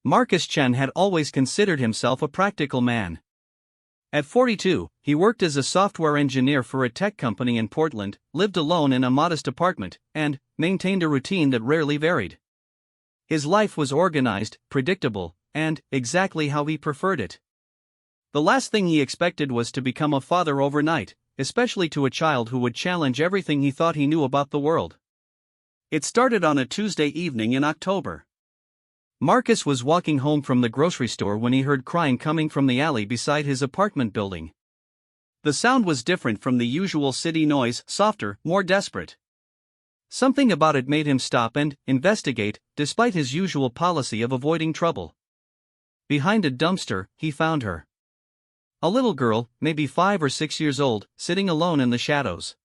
Marcus Chen had always considered himself a practical man. At 42, he worked as a software engineer for a tech company in Portland, lived alone in a modest apartment, and maintained a routine that rarely varied. His life was organized, predictable, and exactly how he preferred it. The last thing he expected was to become a father overnight, especially to a child who would challenge everything he thought he knew about the world. It started on a Tuesday evening in October. Marcus was walking home from the grocery store when he heard crying coming from the alley beside his apartment building. The sound was different from the usual city noise, softer, more desperate. Something about it made him stop and investigate, despite his usual policy of avoiding trouble. Behind a dumpster, he found her. A little girl, maybe 5 or 6 years old, sitting alone in the shadows.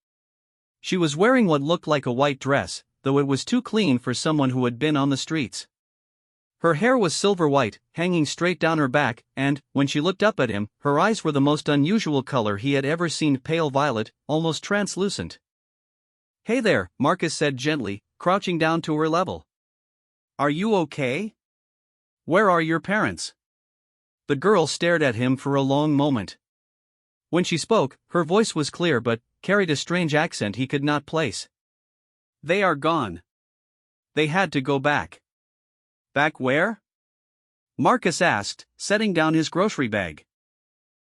She was wearing what looked like a white dress, though it was too clean for someone who had been on the streets. Her hair was silver white, hanging straight down her back, and, when she looked up at him, her eyes were the most unusual color he had ever seen, pale violet, almost translucent. "Hey there," Marcus said gently, crouching down to her level. "Are you okay? Where are your parents?" The girl stared at him for a long moment. When she spoke, her voice was clear but carried a strange accent he could not place. "They are gone. They had to go back." "Back where?" Marcus asked, setting down his grocery bag.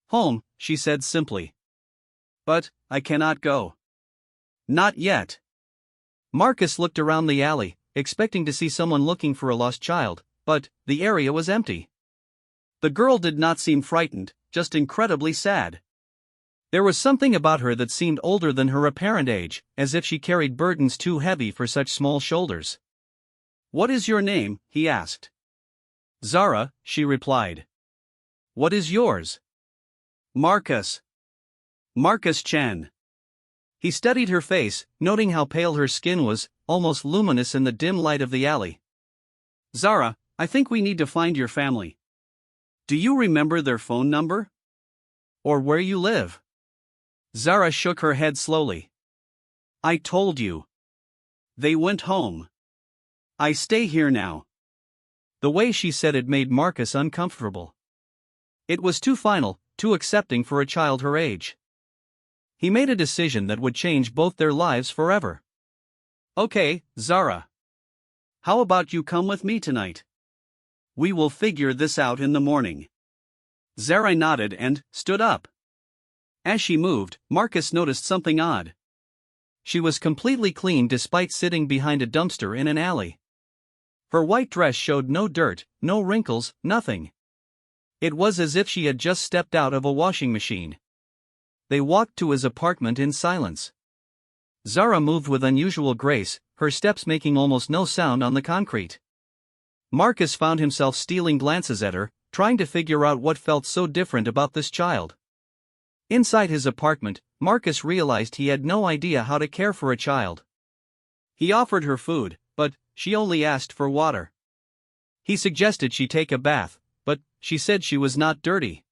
"Home," she said simply. "But I cannot go." "Not yet." Marcus looked around the alley, expecting to see someone looking for a lost child, but the area was empty. The girl did not seem frightened, just incredibly sad. There was something about her that seemed older than her apparent age, as if she carried burdens too heavy for such small shoulders. "What is your name?" he asked. "Zara," she replied. "What is yours?" "Marcus. Marcus Chen." He studied her face, noting how pale her skin was, almost luminous in the dim light of the alley. "Zara, I think we need to find your family. Do you remember their phone number? Or where you live?" Zara shook her head slowly. "I told you. They went home. I stay here now." The way she said it made Marcus uncomfortable. It was too final, too accepting for a child her age. He made a decision that would change both their lives forever. "Okay, Zara. How about you come with me tonight? We will figure this out in the morning." Zara nodded and stood up. As she moved, Marcus noticed something odd. She was completely clean despite sitting behind a dumpster in an alley. Her white dress showed no dirt, no wrinkles, nothing. It was as if she had just stepped out of a washing machine. They walked to his apartment in silence. Zara moved with unusual grace, her steps making almost no sound on the concrete. Marcus found himself stealing glances at her, trying to figure out what felt so different about this child. Inside his apartment, Marcus realized he had no idea how to care for a child. He offered her food, but she only asked for water. He suggested she take a bath, but she said she was not dirty.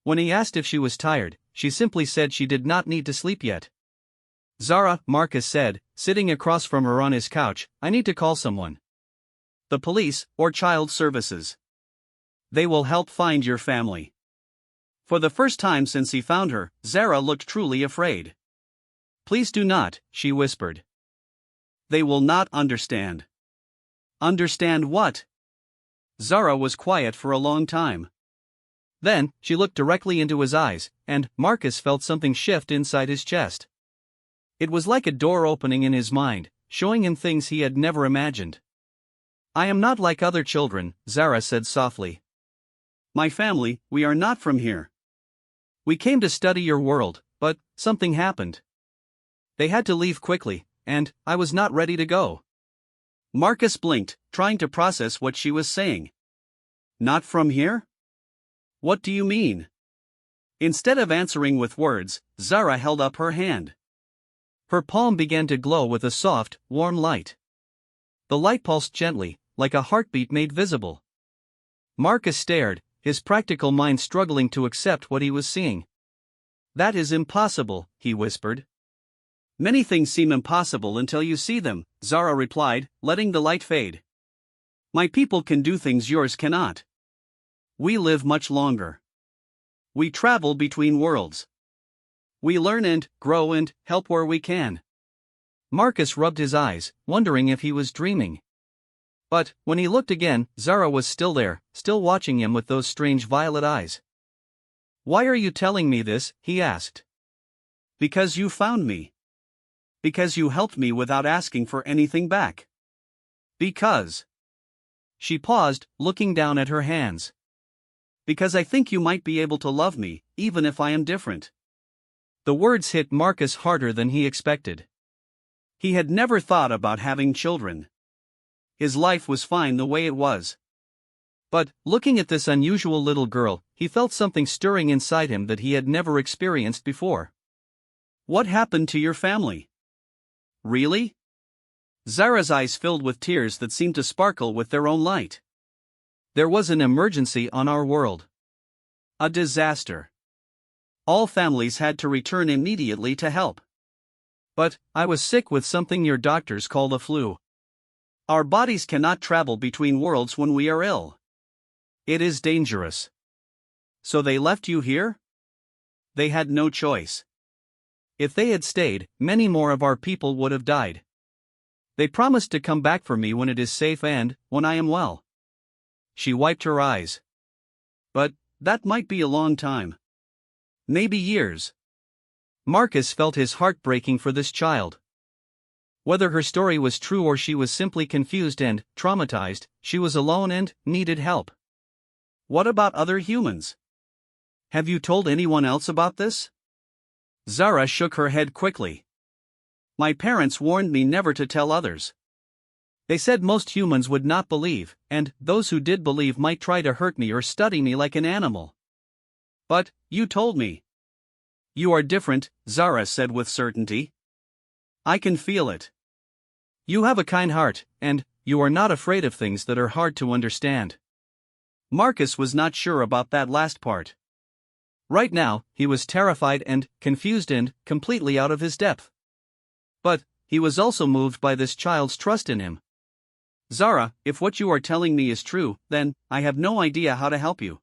When he asked if she was tired, she simply said she did not need to sleep yet. "Zara," Marcus said, sitting across from her on his couch, "I need to call someone. The police, or child services. They will help find your family." For the first time since he found her, Zara looked truly afraid. "Please do not," she whispered. "They will not understand." "Understand what?" Zara was quiet for a long time. Then, she looked directly into his eyes, and Marcus felt something shift inside his chest. It was like a door opening in his mind, showing him things he had never imagined. "I am not like other children," Zara said softly. "My family, we are not from here. We came to study your world, but something happened. They had to leave quickly, and I was not ready to go." Marcus blinked, trying to process what she was saying. "Not from here? What do you mean?" Instead of answering with words, Zara held up her hand. Her palm began to glow with a soft, warm light. The light pulsed gently, like a heartbeat made visible. Marcus stared, his practical mind struggling to accept what he was seeing. "That is impossible," he whispered. "Many things seem impossible until you see them," Zara replied, letting the light fade. My people can do things yours cannot. We live much longer. We travel between worlds. We learn and grow and help where we can. Marcus rubbed his eyes, wondering if he was dreaming. But, when he looked again, Zara was still there, still watching him with those strange violet eyes. Why are you telling me this? He asked. Because you found me. Because you helped me without asking for anything back. Because. She paused, looking down at her hands. Because I think you might be able to love me, even if I am different. The words hit Marcus harder than he expected. He had never thought about having children. His life was fine the way it was. But, looking at this unusual little girl, he felt something stirring inside him that he had never experienced before. What happened to your family? Really? Zara's eyes filled with tears that seemed to sparkle with their own light. There was an emergency on our world. A disaster. All families had to return immediately to help. But, I was sick with something your doctors call the flu. Our bodies cannot travel between worlds when we are ill. It is dangerous. So they left you here? They had no choice. If they had stayed, many more of our people would have died. They promised to come back for me when it is safe and, when I am well. She wiped her eyes. But, that might be a long time. Maybe years. Marcus felt his heart breaking for this child. Whether her story was true or she was simply confused and traumatized, she was alone and needed help. What about other humans? Have you told anyone else about this? Zara shook her head quickly. My parents warned me never to tell others. They said most humans would not believe, and those who did believe might try to hurt me or study me like an animal. But, you told me. You are different, Zara said with certainty. I can feel it. You have a kind heart, and you are not afraid of things that are hard to understand. Marcus was not sure about that last part. Right now, he was terrified and confused and completely out of his depth. But, he was also moved by this child's trust in him. Zara, if what you are telling me is true, then I have no idea how to help you.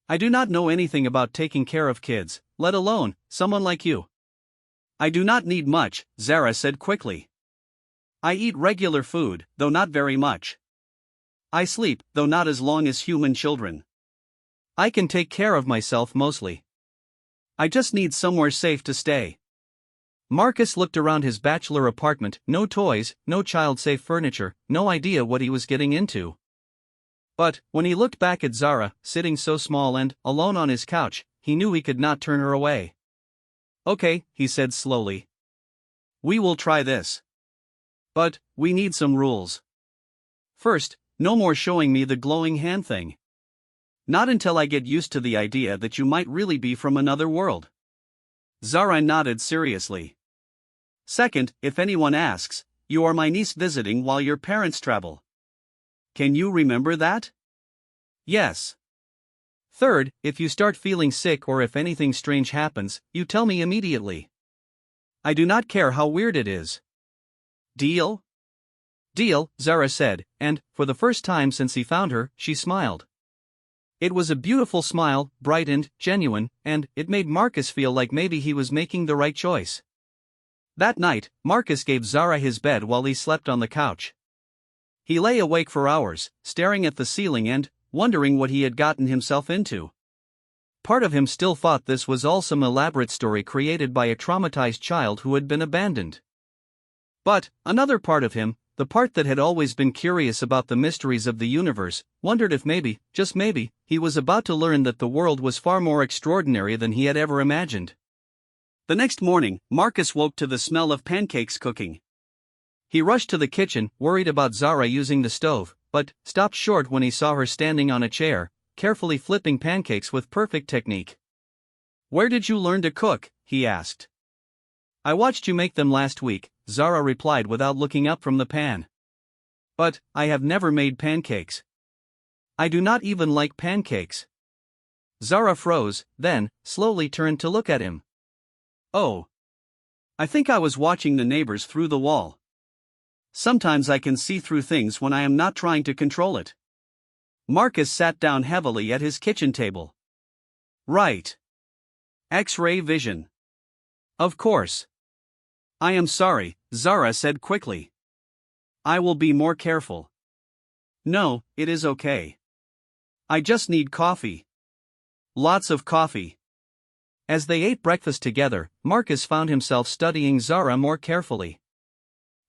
I do not know anything about taking care of kids, let alone someone like you. I do not need much, Zara said quickly. I eat regular food, though not very much. I sleep, though not as long as human children. I can take care of myself mostly. I just need somewhere safe to stay. Marcus looked around his bachelor apartment, no toys, no child-safe furniture, no idea what he was getting into. But, when he looked back at Zara, sitting so small and alone on his couch, he knew he could not turn her away. Okay, he said slowly. We will try this. But, we need some rules. First, no more showing me the glowing hand thing. Not until I get used to the idea that you might really be from another world. Zara nodded seriously. Second, if anyone asks, you are my niece visiting while your parents travel. Can you remember that? Yes. Third, if you start feeling sick or if anything strange happens, you tell me immediately. I do not care how weird it is. Deal? Deal, Zara said, and, for the first time since he found her, she smiled. It was a beautiful smile, bright and genuine, and it made Marcus feel like maybe he was making the right choice. That night, Marcus gave Zara his bed while he slept on the couch. He lay awake for hours, staring at the ceiling and wondering what he had gotten himself into. Part of him still thought this was all some elaborate story created by a traumatized child who had been abandoned. But, another part of him, the part that had always been curious about the mysteries of the universe, wondered if maybe, just maybe, he was about to learn that the world was far more extraordinary than he had ever imagined. The next morning, Marcus woke to the smell of pancakes cooking. He rushed to the kitchen, worried about Zara using the stove, but stopped short when he saw her standing on a chair, carefully flipping pancakes with perfect technique. Where did you learn to cook? He asked. I watched you make them last week, Zara replied without looking up from the pan. But, I have never made pancakes. I do not even like pancakes. Zara froze, then, slowly turned to look at him. Oh. I think I was watching the neighbors through the wall. Sometimes I can see through things when I am not trying to control it. Marcus sat down heavily at his kitchen table. Right. X-ray vision. Of course. I am sorry, Zara said quickly. I will be more careful. No, it is okay. I just need coffee. Lots of coffee. As they ate breakfast together, Marcus found himself studying Zara more carefully.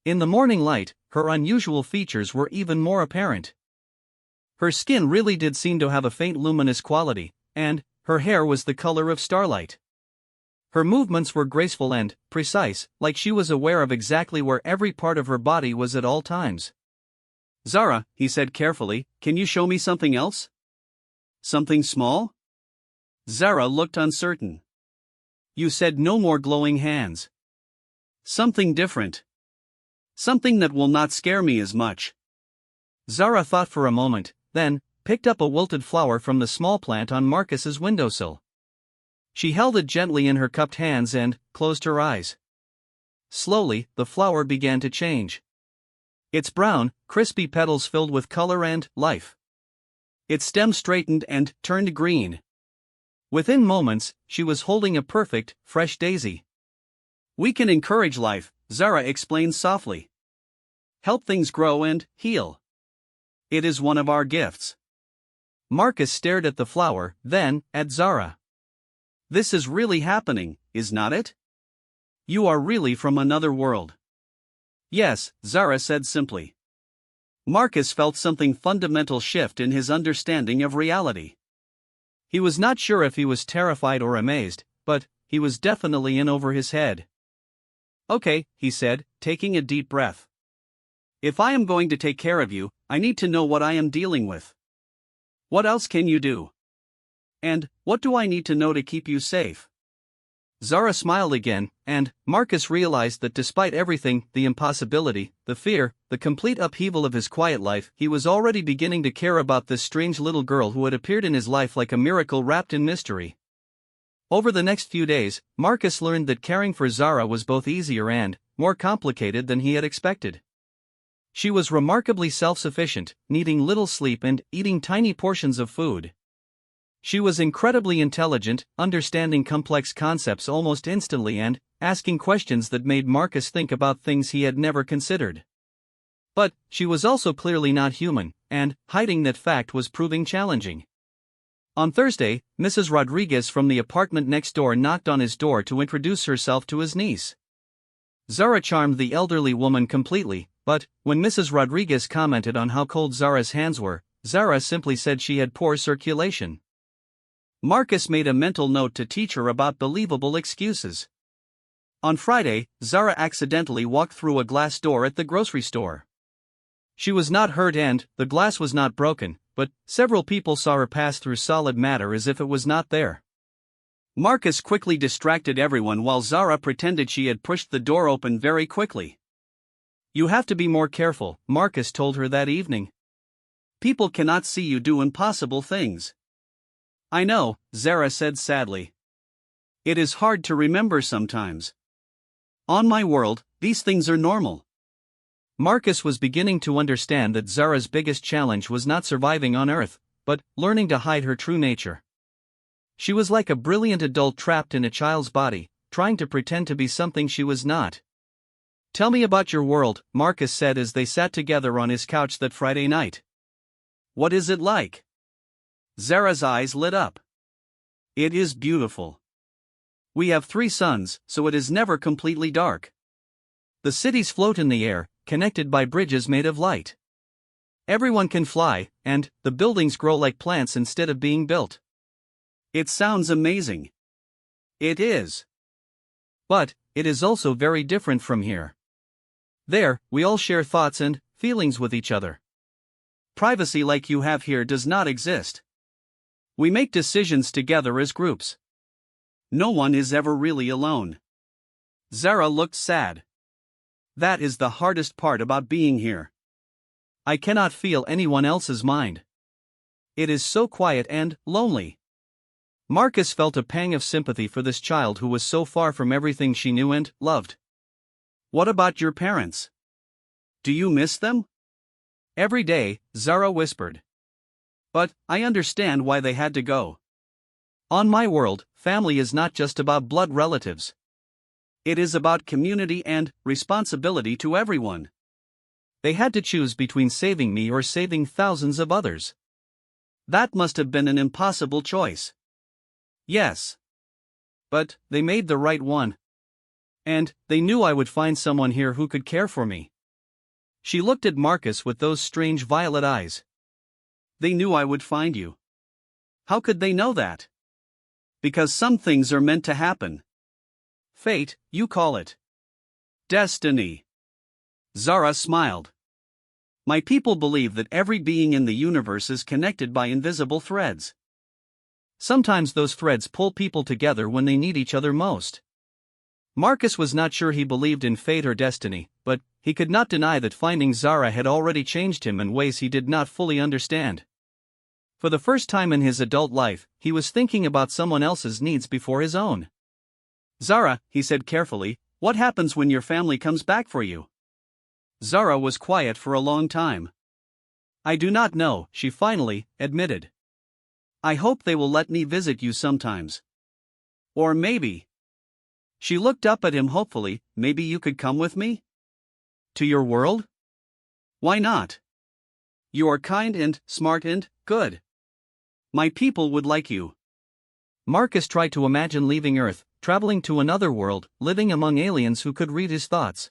In the morning light, her unusual features were even more apparent. Her skin really did seem to have a faint luminous quality, and her hair was the color of starlight. Her movements were graceful and precise, like she was aware of exactly where every part of her body was at all times. Zara, he said carefully, can you show me something else? Something small? Zara looked uncertain. You said no more glowing hands. Something different. Something that will not scare me as much. Zara thought for a moment, then picked up a wilted flower from the small plant on Marcus's windowsill. She held it gently in her cupped hands and closed her eyes. Slowly, the flower began to change. Its brown, crispy petals filled with color and life. Its stem straightened and turned green. Within moments, she was holding a perfect, fresh daisy. We can encourage life, Zara explained softly. Help things grow and heal. It is one of our gifts. Marcus stared at the flower, then at Zara. This is really happening, is not it? You are really from another world. Yes, Zara said simply. Marcus felt something fundamental shift in his understanding of reality. He was not sure if he was terrified or amazed, but he was definitely in over his head. Okay, he said, taking a deep breath. If I am going to take care of you, I need to know what I am dealing with. What else can you do? And what do I need to know to keep you safe? Zara smiled again, and Marcus realized that despite everything, the impossibility, the fear, the complete upheaval of his quiet life, he was already beginning to care about this strange little girl who had appeared in his life like a miracle wrapped in mystery. Over the next few days, Marcus learned that caring for Zara was both easier and more complicated than he had expected. She was remarkably self-sufficient, needing little sleep and eating tiny portions of food. She was incredibly intelligent, understanding complex concepts almost instantly and asking questions that made Marcus think about things he had never considered. But she was also clearly not human, and hiding that fact was proving challenging. On Thursday, Mrs. Rodriguez from the apartment next door knocked on his door to introduce herself to his niece. Zara charmed the elderly woman completely, but when Mrs. Rodriguez commented on how cold Zara's hands were, Zara simply said she had poor circulation. Marcus made a mental note to teach her about believable excuses. On Friday, Zara accidentally walked through a glass door at the grocery store. She was not hurt and the glass was not broken, but several people saw her pass through solid matter as if it was not there. Marcus quickly distracted everyone while Zara pretended she had pushed the door open very quickly. You have to be more careful, Marcus told her that evening. People cannot see you do impossible things. I know, Zara said sadly. It is hard to remember sometimes. On my world, these things are normal. Marcus was beginning to understand that Zara's biggest challenge was not surviving on Earth, but learning to hide her true nature. She was like a brilliant adult trapped in a child's body, trying to pretend to be something she was not. Tell me about your world, Marcus said as they sat together on his couch that Friday night. What is it like? Zara's eyes lit up. It is beautiful. We have 3 suns, so it is never completely dark. The cities float in the air, connected by bridges made of light. Everyone can fly, and the buildings grow like plants instead of being built. It sounds amazing. It is. But it is also very different from here. There, we all share thoughts and feelings with each other. Privacy like you have here does not exist. We make decisions together as groups. No one is ever really alone. Zara looked sad. That is the hardest part about being here. I cannot feel anyone else's mind. It is so quiet and lonely. Marcus felt a pang of sympathy for this child who was so far from everything she knew and loved. What about your parents? Do you miss them? Every day, Zara whispered. But I understand why they had to go. On my world, family is not just about blood relatives. It is about community and responsibility to everyone. They had to choose between saving me or saving thousands of others. That must have been an impossible choice. Yes. But they made the right one. And they knew I would find someone here who could care for me. She looked at Marcus with those strange violet eyes. They knew I would find you. How could they know that? Because some things are meant to happen. Fate, you call it. Destiny. Zara smiled. My people believe that every being in the universe is connected by invisible threads. Sometimes those threads pull people together when they need each other most. Marcus was not sure he believed in fate or destiny, but he could not deny that finding Zara had already changed him in ways he did not fully understand. For the first time in his adult life, he was thinking about someone else's needs before his own. Zara, he said carefully, what happens when your family comes back for you? Zara was quiet for a long time. I do not know, she finally admitted. I hope they will let me visit you sometimes. Or maybe. She looked up at him hopefully, maybe you could come with me? To your world? Why not? You are kind and smart and good. My people would like you. Marcus tried to imagine leaving Earth, traveling to another world, living among aliens who could read his thoughts.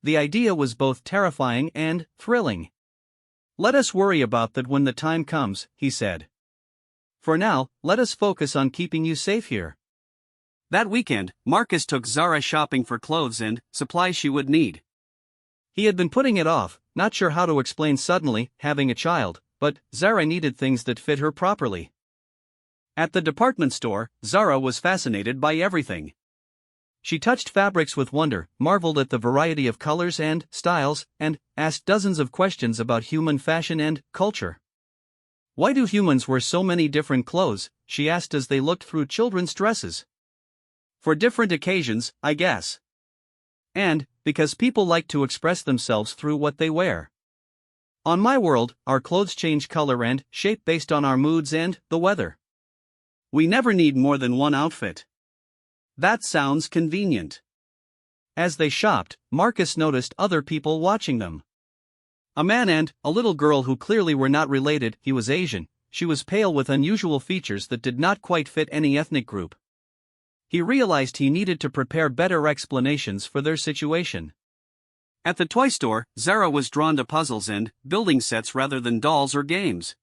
The idea was both terrifying and thrilling. Let us worry about that when the time comes, he said. For now, let us focus on keeping you safe here. That weekend, Marcus took Zara shopping for clothes and supplies she would need. He had been putting it off, not sure how to explain suddenly having a child, but Zara needed things that fit her properly. At the department store, Zara was fascinated by everything. She touched fabrics with wonder, marveled at the variety of colors and styles, and asked dozens of questions about human fashion and culture. Why do humans wear so many different clothes? She asked as they looked through children's dresses. For different occasions, I guess. And because people like to express themselves through what they wear. On my world, our clothes change color and shape based on our moods and the weather. We never need more than one outfit. That sounds convenient. As they shopped, Marcus noticed other people watching them. A man and a little girl who clearly were not related. He was Asian, she was pale with unusual features that did not quite fit any ethnic group. He realized he needed to prepare better explanations for their situation. At the toy store, Zara was drawn to puzzles and building sets rather than dolls or games.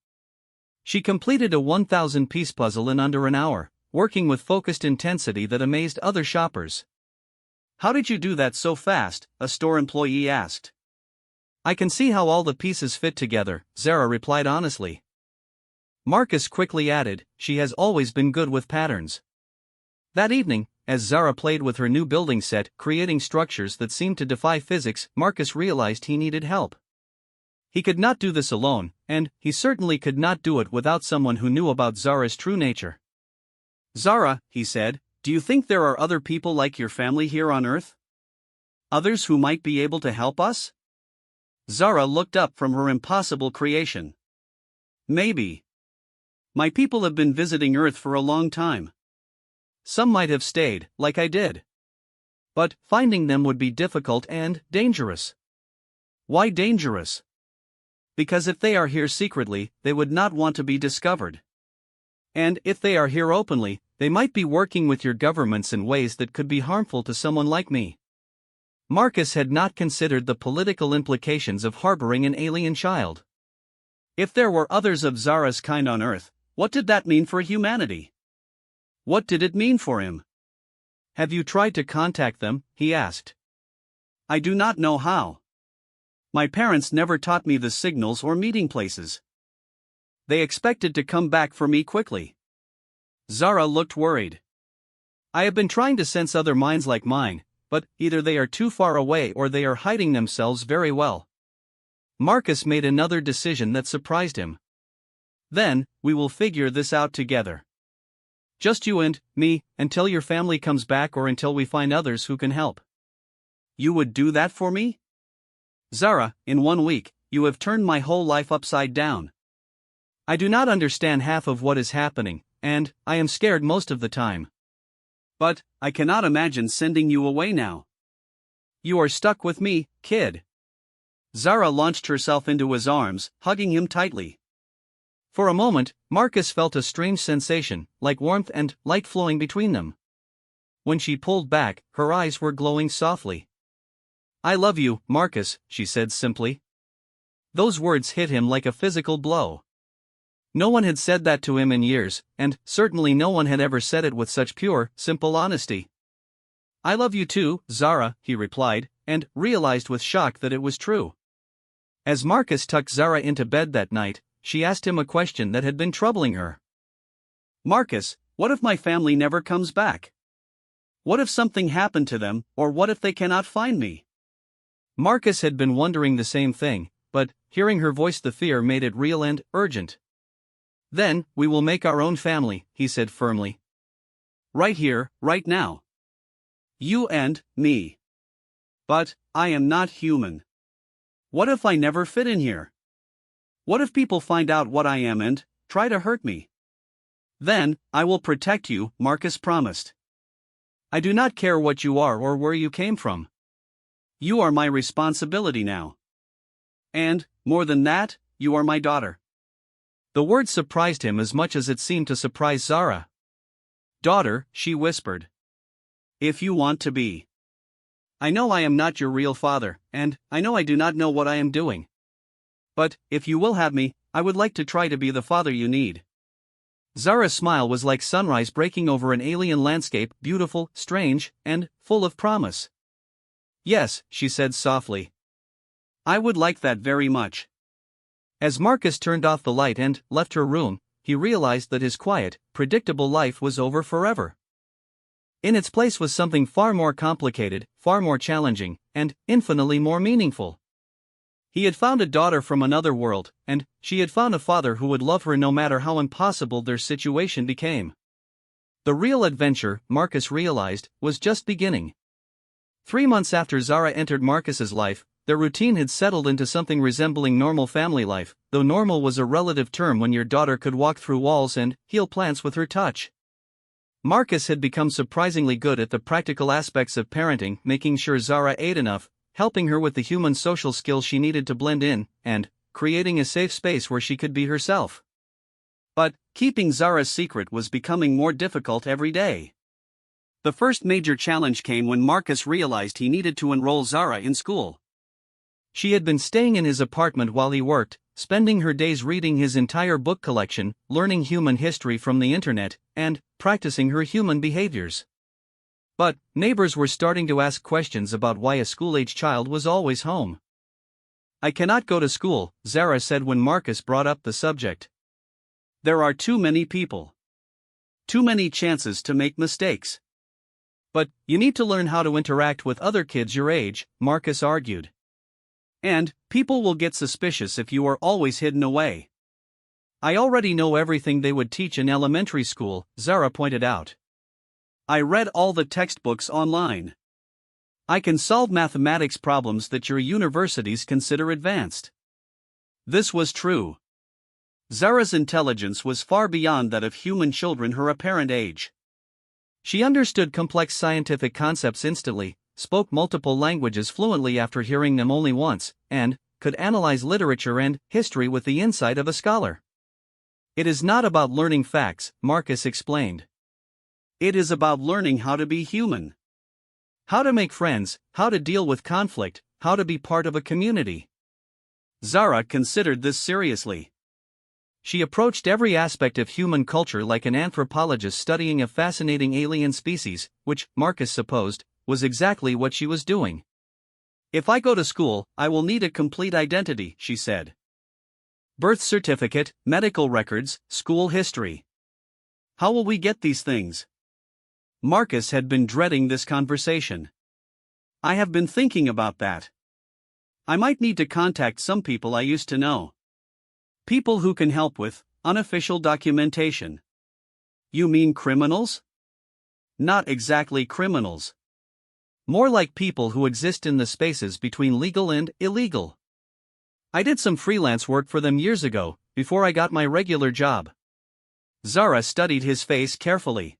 She completed a 1,000-piece puzzle in under an hour, working with focused intensity that amazed other shoppers. How did you do that so fast? A store employee asked. I can see how all the pieces fit together, Zara replied honestly. Marcus quickly added, she has always been good with patterns. That evening, as Zara played with her new building set, creating structures that seemed to defy physics, Marcus realized he needed help. He could not do this alone, and he certainly could not do it without someone who knew about Zara's true nature. Zara, he said, do you think there are other people like your family here on Earth? Others who might be able to help us? Zara looked up from her impossible creation. Maybe. My people have been visiting Earth for a long time. Some might have stayed, like I did. But finding them would be difficult and dangerous. Why dangerous? Because if they are here secretly, they would not want to be discovered. And if they are here openly, they might be working with your governments in ways that could be harmful to someone like me. Marcus had not considered the political implications of harboring an alien child. If there were others of Zara's kind on Earth, what did that mean for humanity? What did it mean for him? Have you tried to contact them? He asked. I do not know how. My parents never taught me the signals or meeting places. They expected to come back for me quickly. Zara looked worried. I have been trying to sense other minds like mine, but either they are too far away or they are hiding themselves very well. Marcus made another decision that surprised him. Then, we will figure this out together. Just you and me, until your family comes back or until we find others who can help. You would do that for me? Zara, in 1 week, you have turned my whole life upside down. I do not understand half of what is happening, and I am scared most of the time. But I cannot imagine sending you away now. You are stuck with me, kid. Zara launched herself into his arms, hugging him tightly. For a moment, Marcus felt a strange sensation, like warmth and light flowing between them. When she pulled back, her eyes were glowing softly. I love you, Marcus, she said simply. Those words hit him like a physical blow. No one had said that to him in years, and certainly no one had ever said it with such pure, simple honesty. I love you too, Zara, he replied, and realized with shock that it was true. As Marcus tucked Zara into bed that night, she asked him a question that had been troubling her. Marcus, what if my family never comes back? What if something happened to them, or what if they cannot find me? Marcus had been wondering the same thing, but hearing her voice, the fear made it real and urgent. Then, we will make our own family, he said firmly. Right here, right now. You and me. But I am not human. What if I never fit in here? What if people find out what I am and try to hurt me? Then, I will protect you, Marcus promised. I do not care what you are or where you came from. You are my responsibility now. And, more than that, you are my daughter. The words surprised him as much as it seemed to surprise Zara. Daughter, she whispered. If you want to be. I know I am not your real father, and I know I do not know what I am doing. But, if you will have me, I would like to try to be the father you need. Zara's smile was like sunrise breaking over an alien landscape, beautiful, strange, and full of promise. Yes, she said softly. I would like that very much. As Marcus turned off the light and left her room, he realized that his quiet, predictable life was over forever. In its place was something far more complicated, far more challenging, and infinitely more meaningful. He had found a daughter from another world, and she had found a father who would love her no matter how impossible their situation became. The real adventure, Marcus realized, was just beginning. 3 months after Zara entered Marcus's life, their routine had settled into something resembling normal family life, though normal was a relative term when your daughter could walk through walls and heal plants with her touch. Marcus had become surprisingly good at the practical aspects of parenting, making sure Zara ate enough, helping her with the human social skills she needed to blend in, and creating a safe space where she could be herself. But keeping Zara's secret was becoming more difficult every day. The first major challenge came when Marcus realized he needed to enroll Zara in school. She had been staying in his apartment while he worked, spending her days reading his entire book collection, learning human history from the internet, and practicing her human behaviors. But neighbors were starting to ask questions about why a school-age child was always home. I cannot go to school, Zara said when Marcus brought up the subject. There are too many people. Too many chances to make mistakes. But you need to learn how to interact with other kids your age, Marcus argued. And people will get suspicious if you are always hidden away. I already know everything they would teach in elementary school, Zara pointed out. I read all the textbooks online. I can solve mathematics problems that your universities consider advanced. This was true. Zara's intelligence was far beyond that of human children her apparent age. She understood complex scientific concepts instantly, spoke multiple languages fluently after hearing them only once, and could analyze literature and history with the insight of a scholar. It is not about learning facts, Marcus explained. It is about learning how to be human. How to make friends, how to deal with conflict, how to be part of a community. Zara considered this seriously. She approached every aspect of human culture like an anthropologist studying a fascinating alien species, which, Marcus supposed, was exactly what she was doing. If I go to school, I will need a complete identity, she said. Birth certificate, medical records, school history. How will we get these things? Marcus had been dreading this conversation. I have been thinking about that. I might need to contact some people I used to know. People who can help with unofficial documentation. You mean criminals? Not exactly criminals. More like people who exist in the spaces between legal and illegal. I did some freelance work for them years ago, before I got my regular job. Zara studied his face carefully.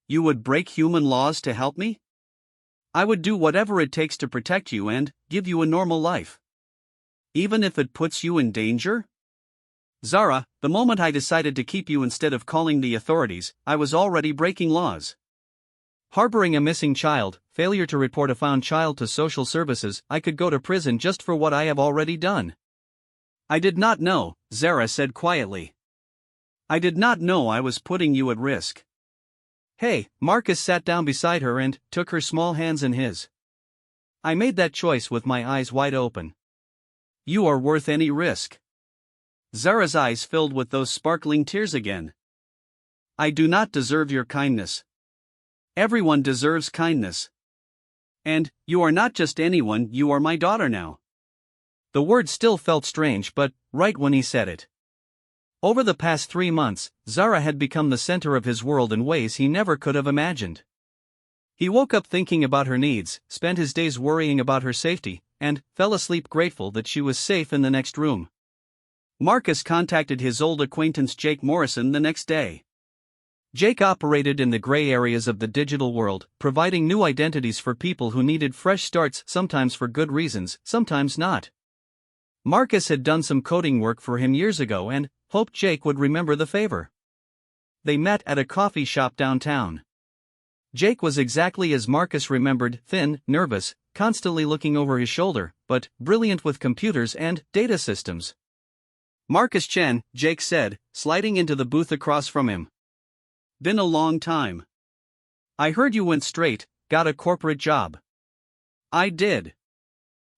You would break human laws to help me? I would do whatever it takes to protect you and give you a normal life. Even if it puts you in danger? Zara, the moment I decided to keep you instead of calling the authorities, I was already breaking laws. Harboring a missing child, failure to report a found child to social services, I could go to prison just for what I have already done. I did not know, Zara said quietly. I did not know I was putting you at risk. Hey, Marcus sat down beside her and took her small hands in his. I made that choice with my eyes wide open. You are worth any risk. Zara's eyes filled with those sparkling tears again. I do not deserve your kindness. Everyone deserves kindness. And, you are not just anyone, you are my daughter now. The word still felt strange, but, right when he said it. Over the past 3 months, Zara had become the center of his world in ways he never could have imagined. He woke up thinking about her needs, spent his days worrying about her safety, and fell asleep grateful that she was safe in the next room. Marcus contacted his old acquaintance Jake Morrison the next day. Jake operated in the gray areas of the digital world, providing new identities for people who needed fresh starts, sometimes for good reasons, sometimes not. Marcus had done some coding work for him years ago and hoped Jake would remember the favor. They met at a coffee shop downtown. Jake was exactly as Marcus remembered, thin, nervous, constantly looking over his shoulder, but brilliant with computers and data systems. Marcus Chen, Jake said, sliding into the booth across from him. Been a long time. I heard you went straight, got a corporate job. I did.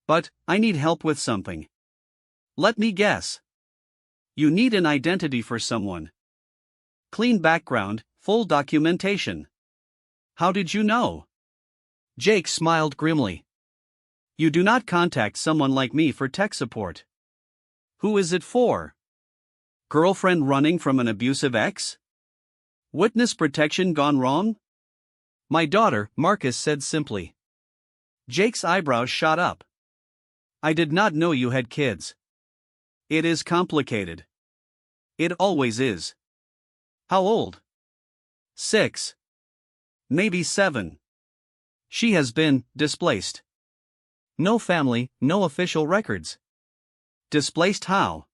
But, I need help with something. Let me guess. You need an identity for someone. Clean background, full documentation. How did you know? Jake smiled grimly. You do not contact someone like me for tech support. Who is it for? Girlfriend running from an abusive ex? Witness protection gone wrong? My daughter, Marcus said simply. Jake's eyebrows shot up. I did not know you had kids. It is complicated. It always is. How old? 6. Maybe 7. She has been displaced. No family, no official records. Displaced how?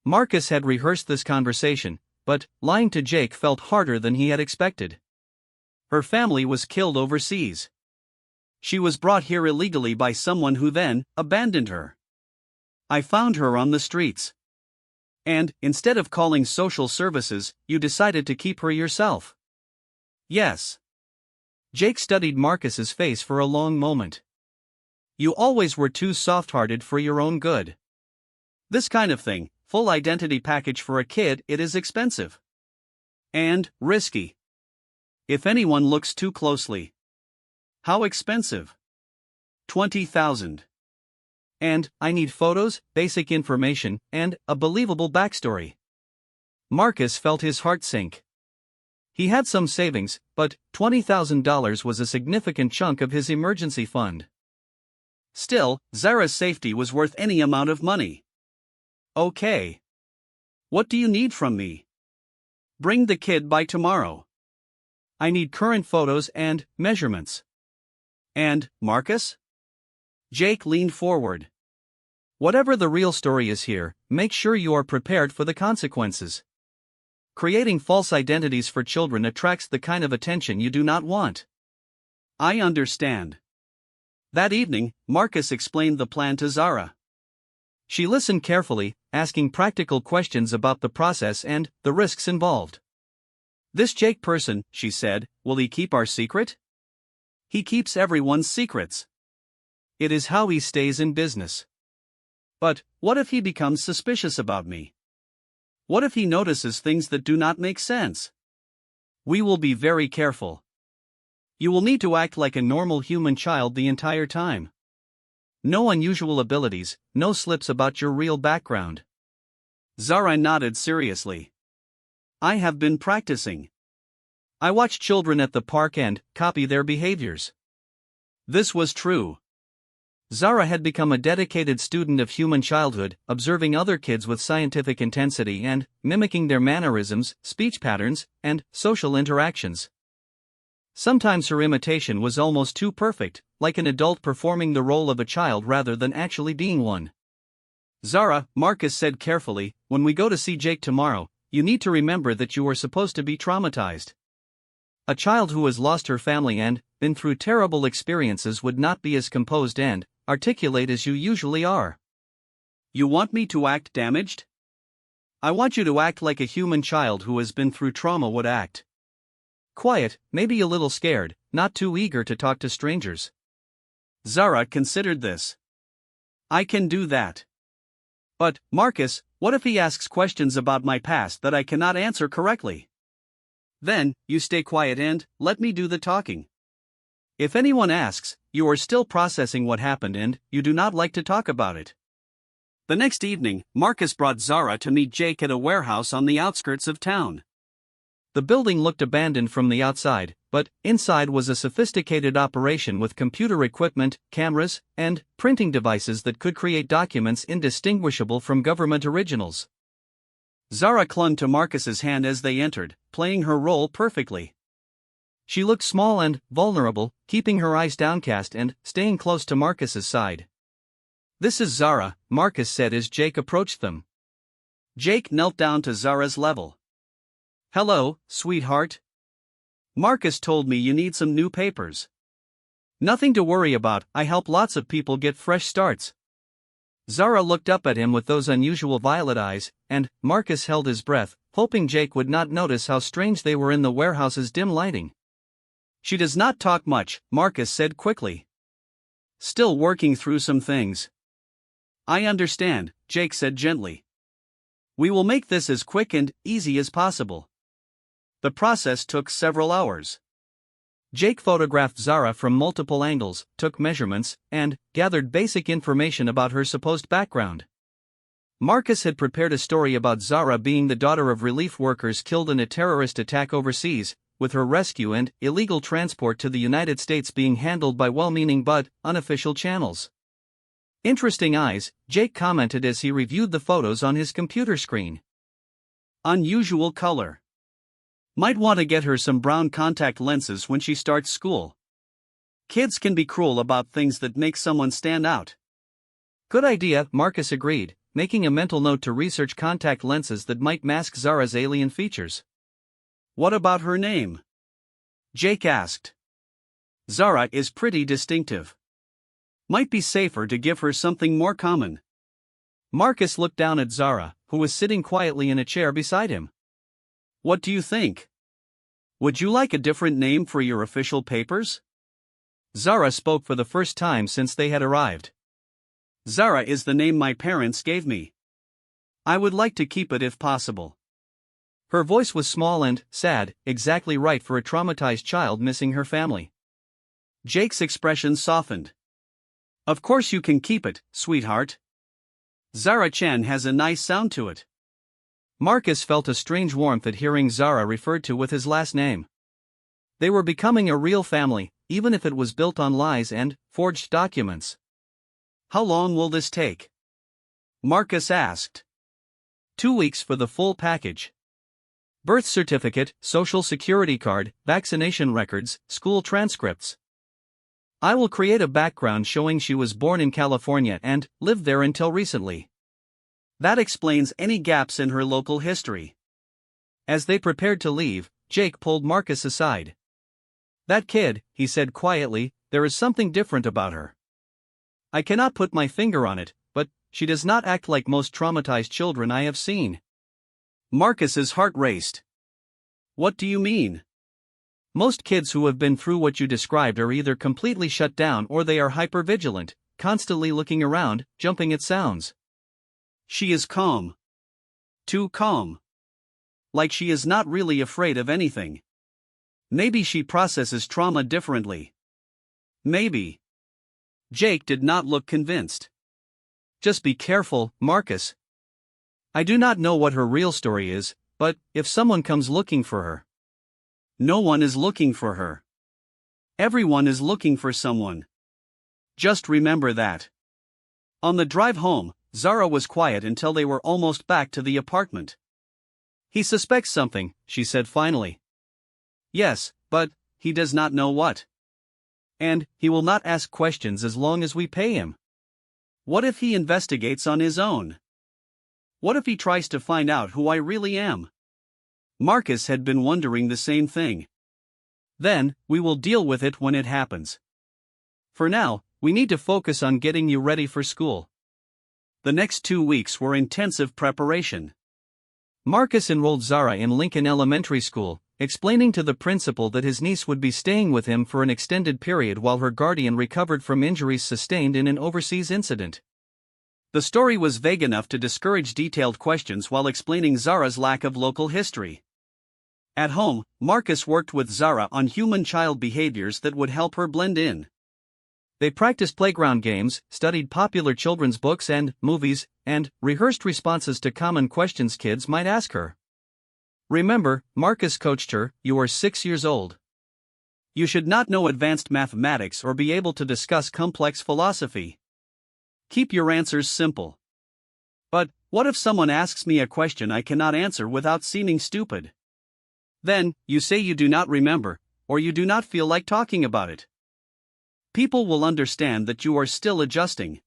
Marcus had rehearsed this conversation, but lying to Jake felt harder than he had expected. Her family was killed overseas. She was brought here illegally by someone who then abandoned her. I found her on the streets. And, instead of calling social services, you decided to keep her yourself. Yes. Jake studied Marcus's face for a long moment. You always were too soft-hearted for your own good. This kind of thing, full identity package for a kid, it is expensive. And risky. If anyone looks too closely. How expensive? 20,000. And, I need photos, basic information, and a believable backstory. Marcus felt his heart sink. He had some savings, but $20,000 was a significant chunk of his emergency fund. Still, Zara's safety was worth any amount of money. Okay. What do you need from me? Bring the kid by tomorrow. I need current photos and measurements. And, Marcus? Jake leaned forward. Whatever the real story is here, make sure you are prepared for the consequences. Creating false identities for children attracts the kind of attention you do not want. I understand. That evening, Marcus explained the plan to Zara. She listened carefully, asking practical questions about the process and the risks involved. This Jake person, she said, will he keep our secret? He keeps everyone's secrets. It is how he stays in business. But, what if he becomes suspicious about me? What if he notices things that do not make sense? We will be very careful. You will need to act like a normal human child the entire time. No unusual abilities, no slips about your real background. Zara nodded seriously. I have been practicing. I watch children at the park and copy their behaviors. This was true. Zara had become a dedicated student of human childhood, observing other kids with scientific intensity and mimicking their mannerisms, speech patterns, and social interactions. Sometimes her imitation was almost too perfect, like an adult performing the role of a child rather than actually being one. Zara, Marcus said carefully, when we go to see Jake tomorrow, you need to remember that you are supposed to be traumatized. A child who has lost her family and been through terrible experiences would not be as composed and articulate as you usually are. You want me to act damaged? I want you to act like a human child who has been through trauma would act. Quiet, maybe a little scared, not too eager to talk to strangers. Zara considered this. I can do that. But, Marcus, what if he asks questions about my past that I cannot answer correctly? Then, you stay quiet and let me do the talking. If anyone asks, you are still processing what happened and you do not like to talk about it. The next evening, Marcus brought Zara to meet Jake at a warehouse on the outskirts of town. The building looked abandoned from the outside, but inside was a sophisticated operation with computer equipment, cameras, and printing devices that could create documents indistinguishable from government originals. Zara clung to Marcus's hand as they entered, playing her role perfectly. She looked small and vulnerable, keeping her eyes downcast and staying close to Marcus's side. This is Zara, Marcus said as Jake approached them. Jake knelt down to Zara's level. Hello, sweetheart. Marcus told me you need some new papers. Nothing to worry about, I help lots of people get fresh starts. Zara looked up at him with those unusual violet eyes, and Marcus held his breath, hoping Jake would not notice how strange they were in the warehouse's dim lighting. She does not talk much, Marcus said quickly. Still working through some things. I understand, Jake said gently. We will make this as quick and easy as possible. The process took several hours. Jake photographed Zara from multiple angles, took measurements, and gathered basic information about her supposed background. Marcus had prepared a story about Zara being the daughter of relief workers killed in a terrorist attack overseas, with her rescue and illegal transport to the United States being handled by well-meaning but unofficial channels. Interesting eyes, Jake commented as he reviewed the photos on his computer screen. Unusual color. Might want to get her some brown contact lenses when she starts school. Kids can be cruel about things that make someone stand out. Good idea, Marcus agreed, making a mental note to research contact lenses that might mask Zara's alien features. What about her name? Jake asked. Zara is pretty distinctive. Might be safer to give her something more common. Marcus looked down at Zara, who was sitting quietly in a chair beside him. What do you think? Would you like a different name for your official papers? Zara spoke for the first time since they had arrived. Zara is the name my parents gave me. I would like to keep it if possible. Her voice was small and sad, exactly right for a traumatized child missing her family. Jake's expression softened. Of course you can keep it, sweetheart. Zara-chan has a nice sound to it. Marcus felt a strange warmth at hearing Zara referred to with his last name. They were becoming a real family, even if it was built on lies and forged documents. How long will this take? Marcus asked. 2 weeks for the full package. Birth certificate, social security card, vaccination records, school transcripts. I will create a background showing she was born in California and lived there until recently. That explains any gaps in her local history. As they prepared to leave, Jake pulled Marcus aside. That kid, he said quietly, there is something different about her. I cannot put my finger on it, but she does not act like most traumatized children I have seen. Marcus's heart raced. What do you mean? Most kids who have been through what you described are either completely shut down or they are hypervigilant, constantly looking around, jumping at sounds. She is calm. Too calm. Like she is not really afraid of anything. Maybe she processes trauma differently. Maybe. Jake did not look convinced. Just be careful, Marcus. I do not know what her real story is, but if someone comes looking for her. No one is looking for her. Everyone is looking for someone. Just remember that. On the drive home, Zara was quiet until they were almost back to the apartment. He suspects something, she said finally. Yes, but he does not know what. And he will not ask questions as long as we pay him. What if he investigates on his own? What if he tries to find out who I really am? Marcus had been wondering the same thing. Then, we will deal with it when it happens. For now, we need to focus on getting you ready for school. The next 2 weeks were intensive preparation. Marcus enrolled Zara in Lincoln Elementary School, explaining to the principal that his niece would be staying with him for an extended period while her guardian recovered from injuries sustained in an overseas incident. The story was vague enough to discourage detailed questions while explaining Zara's lack of local history. At home, Marcus worked with Zara on human-child behaviors that would help her blend in. They practiced playground games, studied popular children's books and movies, and rehearsed responses to common questions kids might ask her. Remember, Marcus coached her, you are 6 years old. You should not know advanced mathematics or be able to discuss complex philosophy. Keep your answers simple. But, what if someone asks me a question I cannot answer without seeming stupid? Then, you say you do not remember, or you do not feel like talking about it. People will understand that you are still adjusting.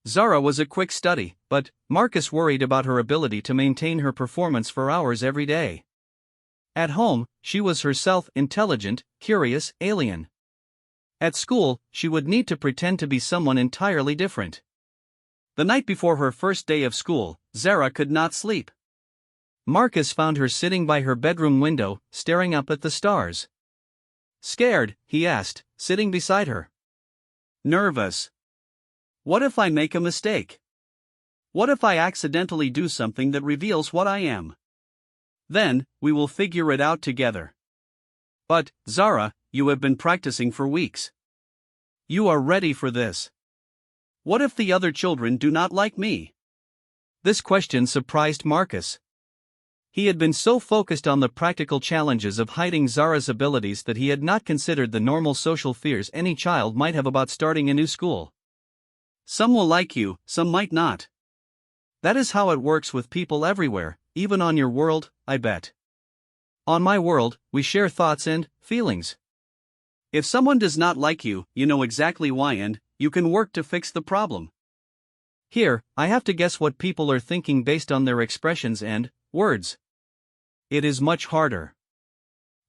Zara was a quick study, but Marcus worried about her ability to maintain her performance for hours every day. At home, she was herself, intelligent, curious, alien. At school, she would need to pretend to be someone entirely different. The night before her first day of school, Zara could not sleep. Marcus found her sitting by her bedroom window, staring up at the stars. Scared, he asked, sitting beside her. Nervous. What if I make a mistake? What if I accidentally do something that reveals what I am? Then, we will figure it out together. But, Zara, you have been practicing for weeks. You are ready for this. What if the other children do not like me? This question surprised Marcus. He had been so focused on the practical challenges of hiding Zara's abilities that he had not considered the normal social fears any child might have about starting a new school. Some will like you, some might not. That is how it works with people everywhere, even on your world, I bet. On my world, we share thoughts and feelings. If someone does not like you, you know exactly why and you can work to fix the problem. Here, I have to guess what people are thinking based on their expressions and words. It is much harder.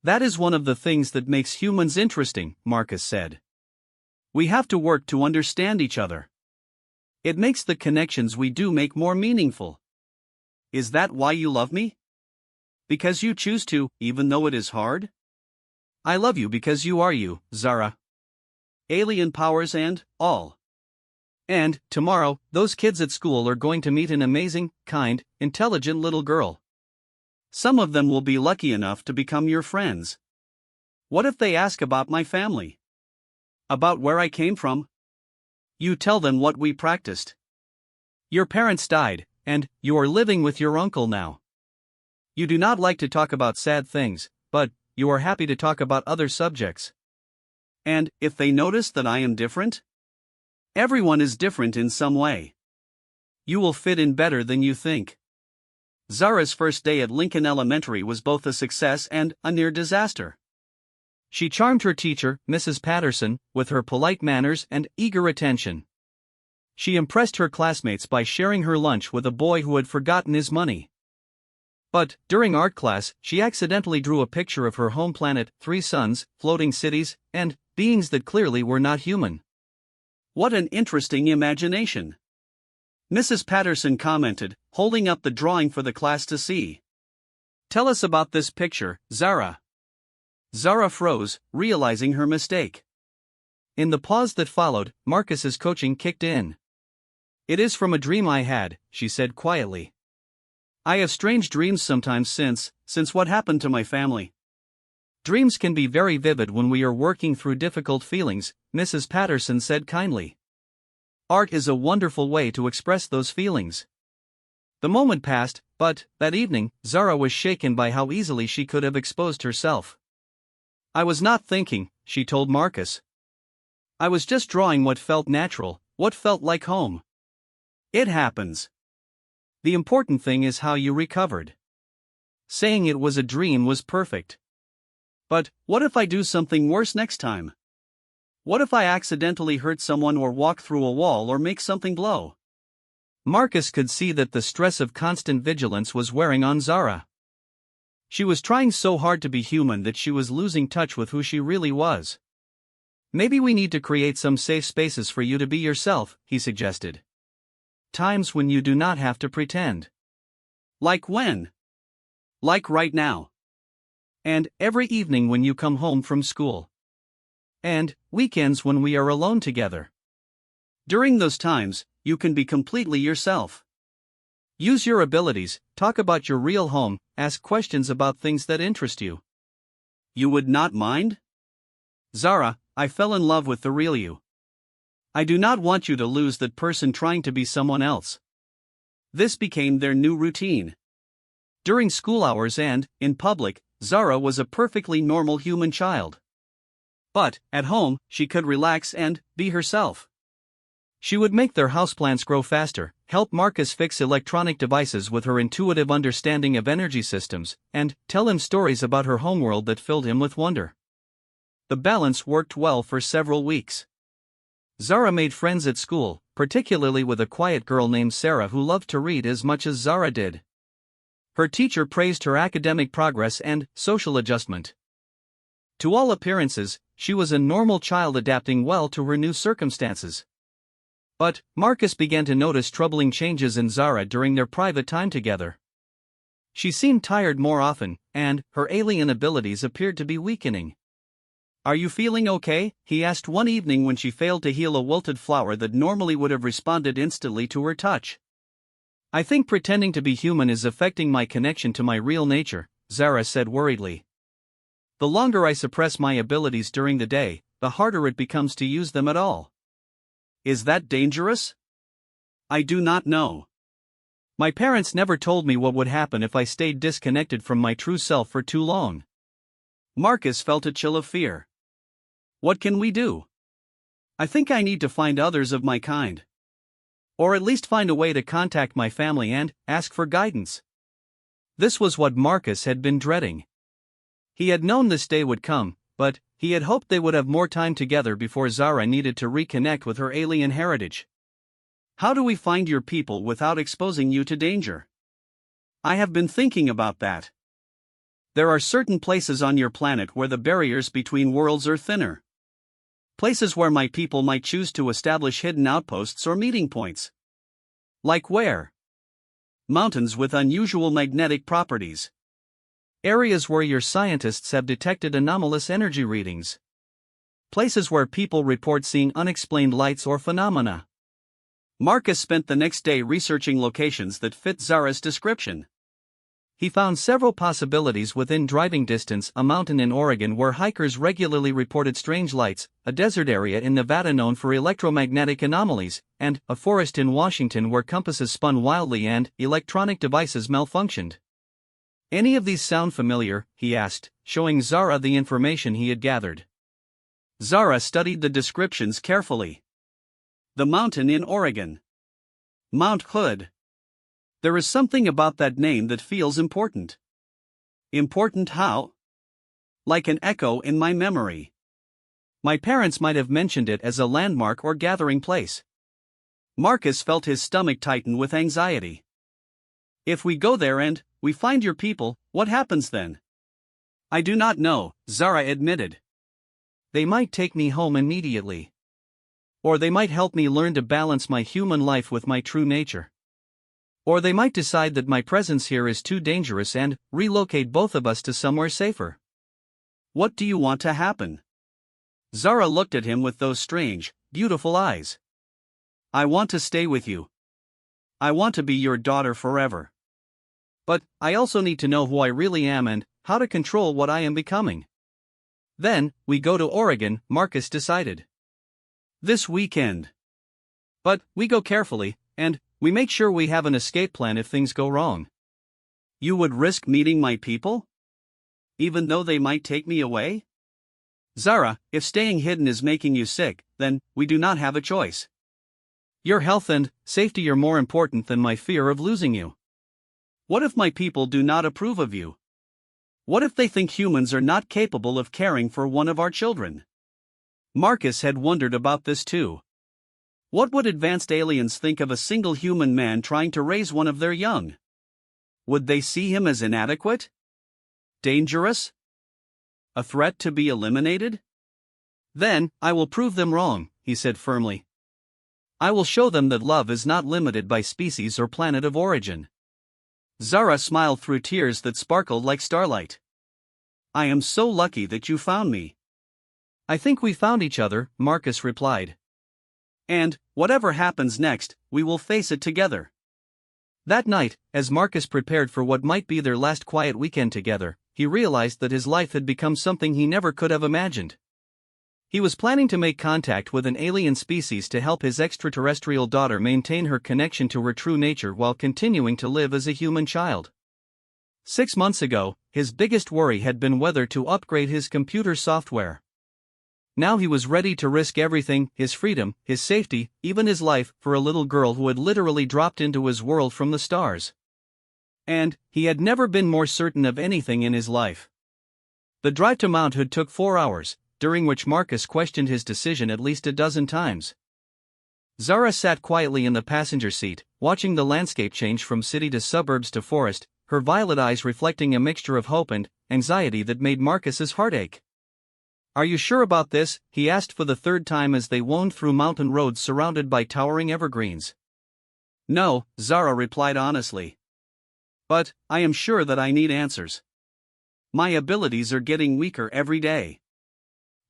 That is one of the things that makes humans interesting, Marcus said. We have to work to understand each other. It makes the connections we do make more meaningful. Is that why you love me? Because you choose to, even though it is hard? I love you because you are you, Zara. Alien powers and all. And, tomorrow, those kids at school are going to meet an amazing, kind, intelligent little girl. Some of them will be lucky enough to become your friends. What if they ask about my family? About where I came from? You tell them what we practiced. Your parents died, and you are living with your uncle now. You do not like to talk about sad things, but you are happy to talk about other subjects. And if they notice that I am different? Everyone is different in some way. You will fit in better than you think. Zara's first day at Lincoln Elementary was both a success and a near disaster. She charmed her teacher, Mrs. Patterson, with her polite manners and eager attention. She impressed her classmates by sharing her lunch with a boy who had forgotten his money. But, during art class, she accidentally drew a picture of her home planet, 3 suns, floating cities, and beings that clearly were not human. What an interesting imagination! Mrs. Patterson commented, holding up the drawing for the class to see. Tell us about this picture, Zara. Zara froze, realizing her mistake. In the pause that followed, Marcus's coaching kicked in. It is from a dream I had, she said quietly. I have strange dreams sometimes since what happened to my family. Dreams can be very vivid when we are working through difficult feelings, Mrs. Patterson said kindly. Art is a wonderful way to express those feelings. The moment passed, but, that evening, Zara was shaken by how easily she could have exposed herself. I was not thinking, she told Marcus. I was just drawing what felt natural, what felt like home. It happens. The important thing is how you recovered. Saying it was a dream was perfect. But what if I do something worse next time? What if I accidentally hurt someone or walk through a wall or make something blow? Marcus could see that the stress of constant vigilance was wearing on Zara. She was trying so hard to be human that she was losing touch with who she really was. Maybe we need to create some safe spaces for you to be yourself, he suggested. Times when you do not have to pretend. Like when? Like right now. And every evening when you come home from school. And weekends when we are alone together. During those times, you can be completely yourself. Use your abilities, talk about your real home, ask questions about things that interest you. You would not mind? Zara, I fell in love with the real you. I do not want you to lose that person trying to be someone else. This became their new routine. During school hours and, in public, Zara was a perfectly normal human child. But, at home, she could relax and be herself. She would make their houseplants grow faster, help Marcus fix electronic devices with her intuitive understanding of energy systems, and tell him stories about her homeworld that filled him with wonder. The balance worked well for several weeks. Zara made friends at school, particularly with a quiet girl named Sarah who loved to read as much as Zara did. Her teacher praised her academic progress and social adjustment. To all appearances, she was a normal child adapting well to her new circumstances. But Marcus began to notice troubling changes in Zara during their private time together. She seemed tired more often, and her alien abilities appeared to be weakening. "Are you feeling okay?" he asked one evening when she failed to heal a wilted flower that normally would have responded instantly to her touch. "I think pretending to be human is affecting my connection to my real nature," Zara said worriedly. "The longer I suppress my abilities during the day, the harder it becomes to use them at all." "Is that dangerous?" "I do not know. My parents never told me what would happen if I stayed disconnected from my true self for too long." Marcus felt a chill of fear. "What can we do?" "I think I need to find others of my kind. Or at least find a way to contact my family and ask for guidance." This was what Marcus had been dreading. He had known this day would come, but he had hoped they would have more time together before Zara needed to reconnect with her alien heritage. "How do we find your people without exposing you to danger?" "I have been thinking about that. There are certain places on your planet where the barriers between worlds are thinner. Places where my people might choose to establish hidden outposts or meeting points." "Like where?" "Mountains with unusual magnetic properties. Areas where your scientists have detected anomalous energy readings. Places where people report seeing unexplained lights or phenomena." Marcus spent the next day researching locations that fit Zara's description. He found several possibilities within driving distance: a mountain in Oregon where hikers regularly reported strange lights, a desert area in Nevada known for electromagnetic anomalies, and a forest in Washington where compasses spun wildly and electronic devices malfunctioned. "Any of these sound familiar?" he asked, showing Zara the information he had gathered. Zara studied the descriptions carefully. "The mountain in Oregon. Mount Hood. There is something about that name that feels important." "Important how?" "Like an echo in my memory. My parents might have mentioned it as a landmark or gathering place." Marcus felt his stomach tighten with anxiety. "If we go there and we find your people, what happens then?" "I do not know," Zara admitted. "They might take me home immediately. Or they might help me learn to balance my human life with my true nature. Or they might decide that my presence here is too dangerous and relocate both of us to somewhere safer." "What do you want to happen?" Zara looked at him with those strange, beautiful eyes. "I want to stay with you. I want to be your daughter forever. But I also need to know who I really am and how to control what I am becoming." "Then, we go to Oregon," Marcus decided. "This weekend. But we go carefully, and we make sure we have an escape plan if things go wrong." "You would risk meeting my people? Even though they might take me away?" Zara, if staying hidden is making you sick, then we do not have a choice. Your health and safety are more important than my fear of losing you. What if my people do not approve of you? What if they think humans are not capable of caring for one of our children? Marcus had wondered about this too. What would advanced aliens think of a single human man trying to raise one of their young? Would they see him as inadequate? Dangerous? A threat to be eliminated? Then, I will prove them wrong, he said firmly. I will show them that love is not limited by species or planet of origin. Zara smiled through tears that sparkled like starlight. I am so lucky that you found me. I think we found each other, Marcus replied. And, whatever happens next, we will face it together. That night, as Marcus prepared for what might be their last quiet weekend together, he realized that his life had become something he never could have imagined. He was planning to make contact with an alien species to help his extraterrestrial daughter maintain her connection to her true nature while continuing to live as a human child. 6 months ago, his biggest worry had been whether to upgrade his computer software. Now he was ready to risk everything, his freedom, his safety, even his life, for a little girl who had literally dropped into his world from the stars. And he had never been more certain of anything in his life. The drive to Mount Hood took 4 hours, during which Marcus questioned his decision at least a dozen times. Zara sat quietly in the passenger seat, watching the landscape change from city to suburbs to forest, her violet eyes reflecting a mixture of hope and anxiety that made Marcus's heart ache. Are you sure about this? He asked for the 3rd time as they wound through mountain roads surrounded by towering evergreens. No, Zara replied honestly. But I am sure that I need answers. My abilities are getting weaker every day.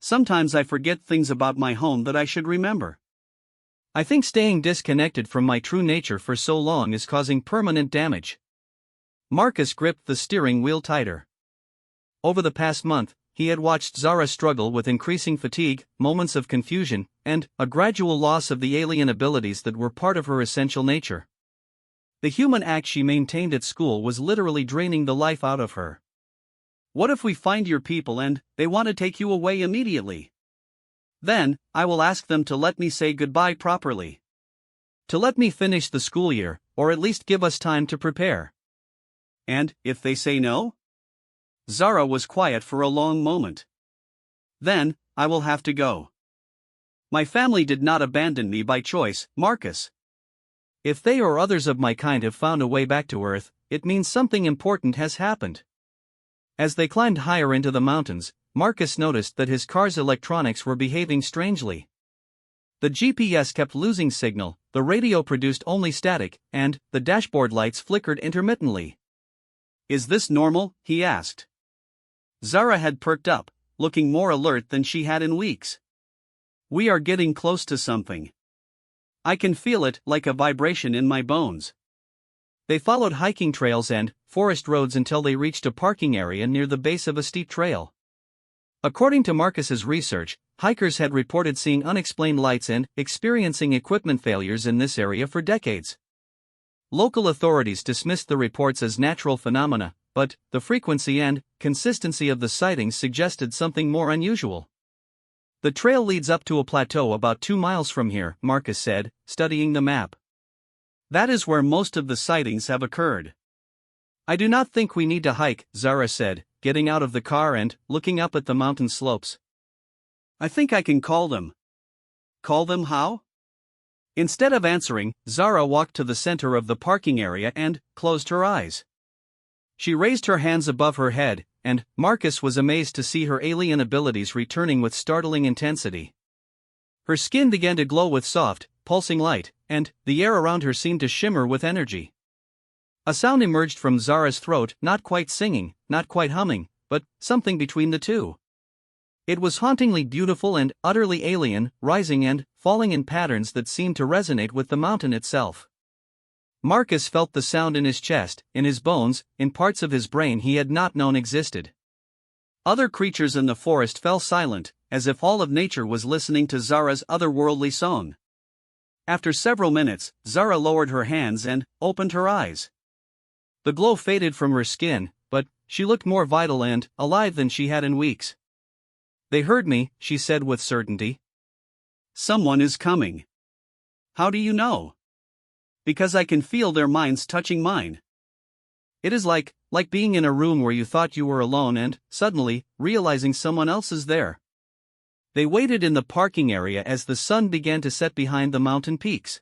Sometimes I forget things about my home that I should remember. I think staying disconnected from my true nature for so long is causing permanent damage. Marcus gripped the steering wheel tighter. Over the past month, he had watched Zara struggle with increasing fatigue, moments of confusion, and a gradual loss of the alien abilities that were part of her essential nature. The human act she maintained at school was literally draining the life out of her. What if we find your people and they want to take you away immediately? Then, I will ask them to let me say goodbye properly. To let me finish the school year, or at least give us time to prepare. And, if they say no? Zara was quiet for a long moment. Then, I will have to go. My family did not abandon me by choice, Marcus. If they or others of my kind have found a way back to Earth, it means something important has happened. As they climbed higher into the mountains, Marcus noticed that his car's electronics were behaving strangely. The GPS kept losing signal, the radio produced only static, and the dashboard lights flickered intermittently. Is this normal? He asked. Zara had perked up, looking more alert than she had in weeks. We are getting close to something. I can feel it like a vibration in my bones. They followed hiking trails and forest roads until they reached a parking area near the base of a steep trail. According to Marcus's research, hikers had reported seeing unexplained lights and experiencing equipment failures in this area for decades. Local authorities dismissed the reports as natural phenomena, but the frequency and consistency of the sightings suggested something more unusual. The trail leads up to a plateau about 2 miles from here, Marcus said, studying the map. That is where most of the sightings have occurred. I do not think we need to hike, Zara said, getting out of the car and looking up at the mountain slopes. I think I can call them. Call them how? Instead of answering, Zara walked to the center of the parking area and closed her eyes. She raised her hands above her head, and Marcus was amazed to see her alien abilities returning with startling intensity. Her skin began to glow with soft, pulsing light, and the air around her seemed to shimmer with energy. A sound emerged from Zara's throat, not quite singing, not quite humming, but something between the two. It was hauntingly beautiful and utterly alien, rising and falling in patterns that seemed to resonate with the mountain itself. Marcus felt the sound in his chest, in his bones, in parts of his brain he had not known existed. Other creatures in the forest fell silent, as if all of nature was listening to Zara's otherworldly song. After several minutes, Zara lowered her hands and opened her eyes. The glow faded from her skin, but she looked more vital and alive than she had in weeks. They heard me, she said with certainty. Someone is coming. How do you know? Because I can feel their minds touching mine. It is like being in a room where you thought you were alone and, suddenly, realizing someone else is there. They waited in the parking area as the sun began to set behind the mountain peaks.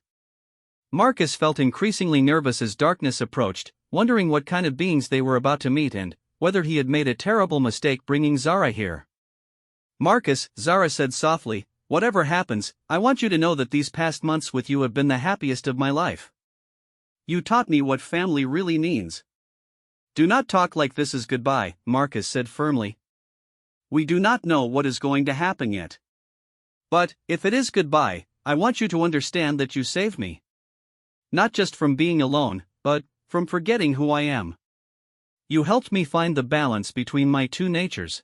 Marcus felt increasingly nervous as darkness approached, wondering what kind of beings they were about to meet and whether he had made a terrible mistake bringing Zara here. Marcus, Zara said softly, whatever happens, I want you to know that these past months with you have been the happiest of my life. You taught me what family really means. Do not talk like this is goodbye, Marcus said firmly. We do not know what is going to happen yet. But, if it is goodbye, I want you to understand that you saved me. Not just from being alone, but from forgetting who I am. You helped me find the balance between my two natures.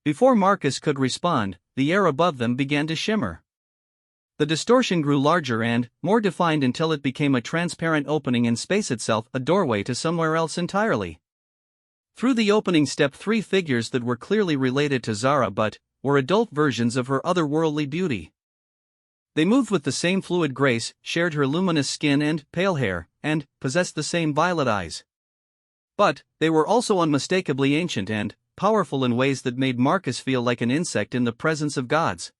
Before Marcus could respond, the air above them began to shimmer. The distortion grew larger and more defined until it became a transparent opening in space itself, a doorway to somewhere else entirely. Through the opening stepped three figures that were clearly related to Zara but were adult versions of her otherworldly beauty. They moved with the same fluid grace, shared her luminous skin and pale hair, and possessed the same violet eyes. But they were also unmistakably ancient and powerful in ways that made Marcus feel like an insect in the presence of gods.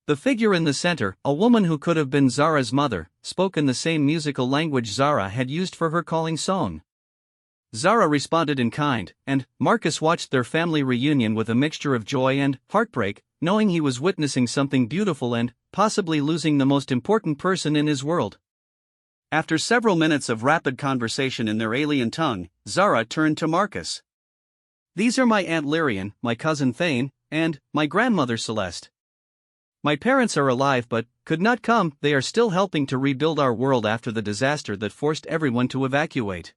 The figure in the center, a woman who could have been Zara's mother, spoke in the same musical language Zara had used for her calling song. Zara responded in kind, and Marcus watched their family reunion with a mixture of joy and heartbreak, knowing he was witnessing something beautiful and possibly losing the most important person in his world. After several minutes of rapid conversation in their alien tongue, Zara turned to Marcus. These are my Aunt Lyrian, my cousin Thane, and my grandmother Celeste. My parents are alive but could not come. They are still helping to rebuild our world after the disaster that forced everyone to evacuate.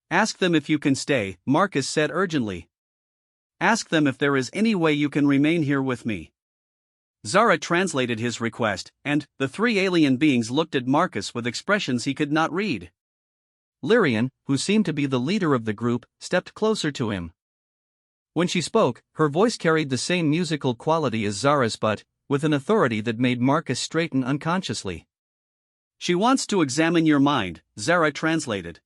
Ask them if you can stay, Marcus said urgently. Ask them if there is any way you can remain here with me. Zara translated his request, and the three alien beings looked at Marcus with expressions he could not read. Lyrian, who seemed to be the leader of the group, stepped closer to him. When she spoke, her voice carried the same musical quality as Zara's but with an authority that made Marcus straighten unconsciously. She wants to examine your mind, Zara translated.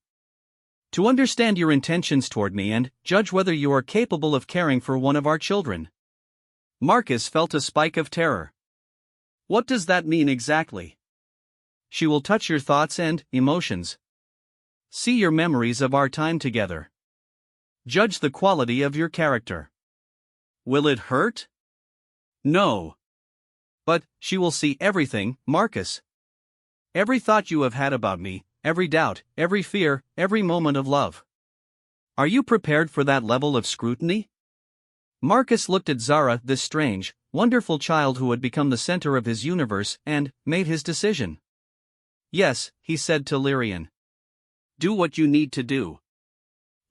To understand your intentions toward me and judge whether you are capable of caring for one of our children. Marcus felt a spike of terror. What does that mean exactly? She will touch your thoughts and emotions. See your memories of our time together. Judge the quality of your character. Will it hurt? No. But she will see everything, Marcus. Every thought you have had about me, every doubt, every fear, every moment of love. Are you prepared for that level of scrutiny? Marcus looked at Zara, this strange, wonderful child who had become the center of his universe, and made his decision. Yes, he said to Lyrian. Do what you need to do.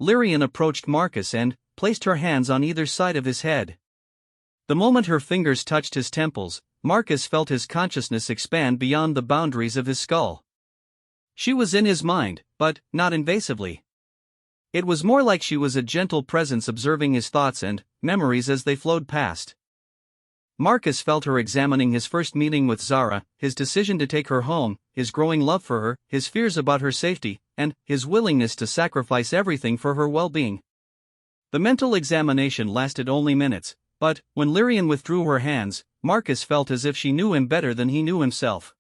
Lyrian approached Marcus and placed her hands on either side of his head. The moment her fingers touched his temples, Marcus felt his consciousness expand beyond the boundaries of his skull. She was in his mind, but not invasively. It was more like she was a gentle presence observing his thoughts and memories as they flowed past. Marcus felt her examining his first meeting with Zara, his decision to take her home, his growing love for her, his fears about her safety, and his willingness to sacrifice everything for her well-being. The mental examination lasted only minutes, but when Lyrian withdrew her hands, Marcus felt as if she knew him better than he knew himself.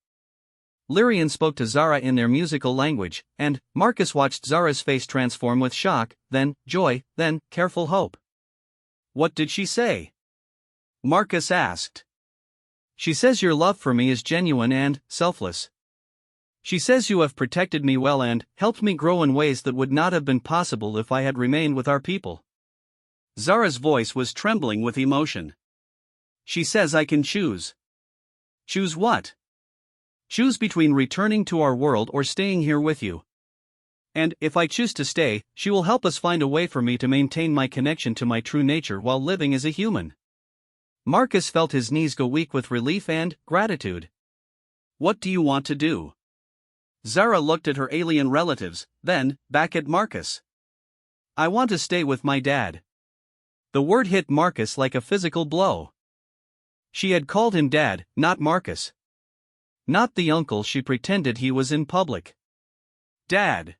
Lyrian spoke to Zara in their musical language, and Marcus watched Zara's face transform with shock, then joy, then careful hope. What did she say? Marcus asked. She says your love for me is genuine and selfless. She says you have protected me well and helped me grow in ways that would not have been possible if I had remained with our people. Zara's voice was trembling with emotion. She says I can choose. Choose what? Choose between returning to our world or staying here with you. And if I choose to stay, she will help us find a way for me to maintain my connection to my true nature while living as a human. Marcus felt his knees go weak with relief and gratitude. What do you want to do? Zara looked at her alien relatives, then back at Marcus. I want to stay with my dad. The word hit Marcus like a physical blow. She had called him Dad, not Marcus. Not the uncle she pretended he was in public. Dad.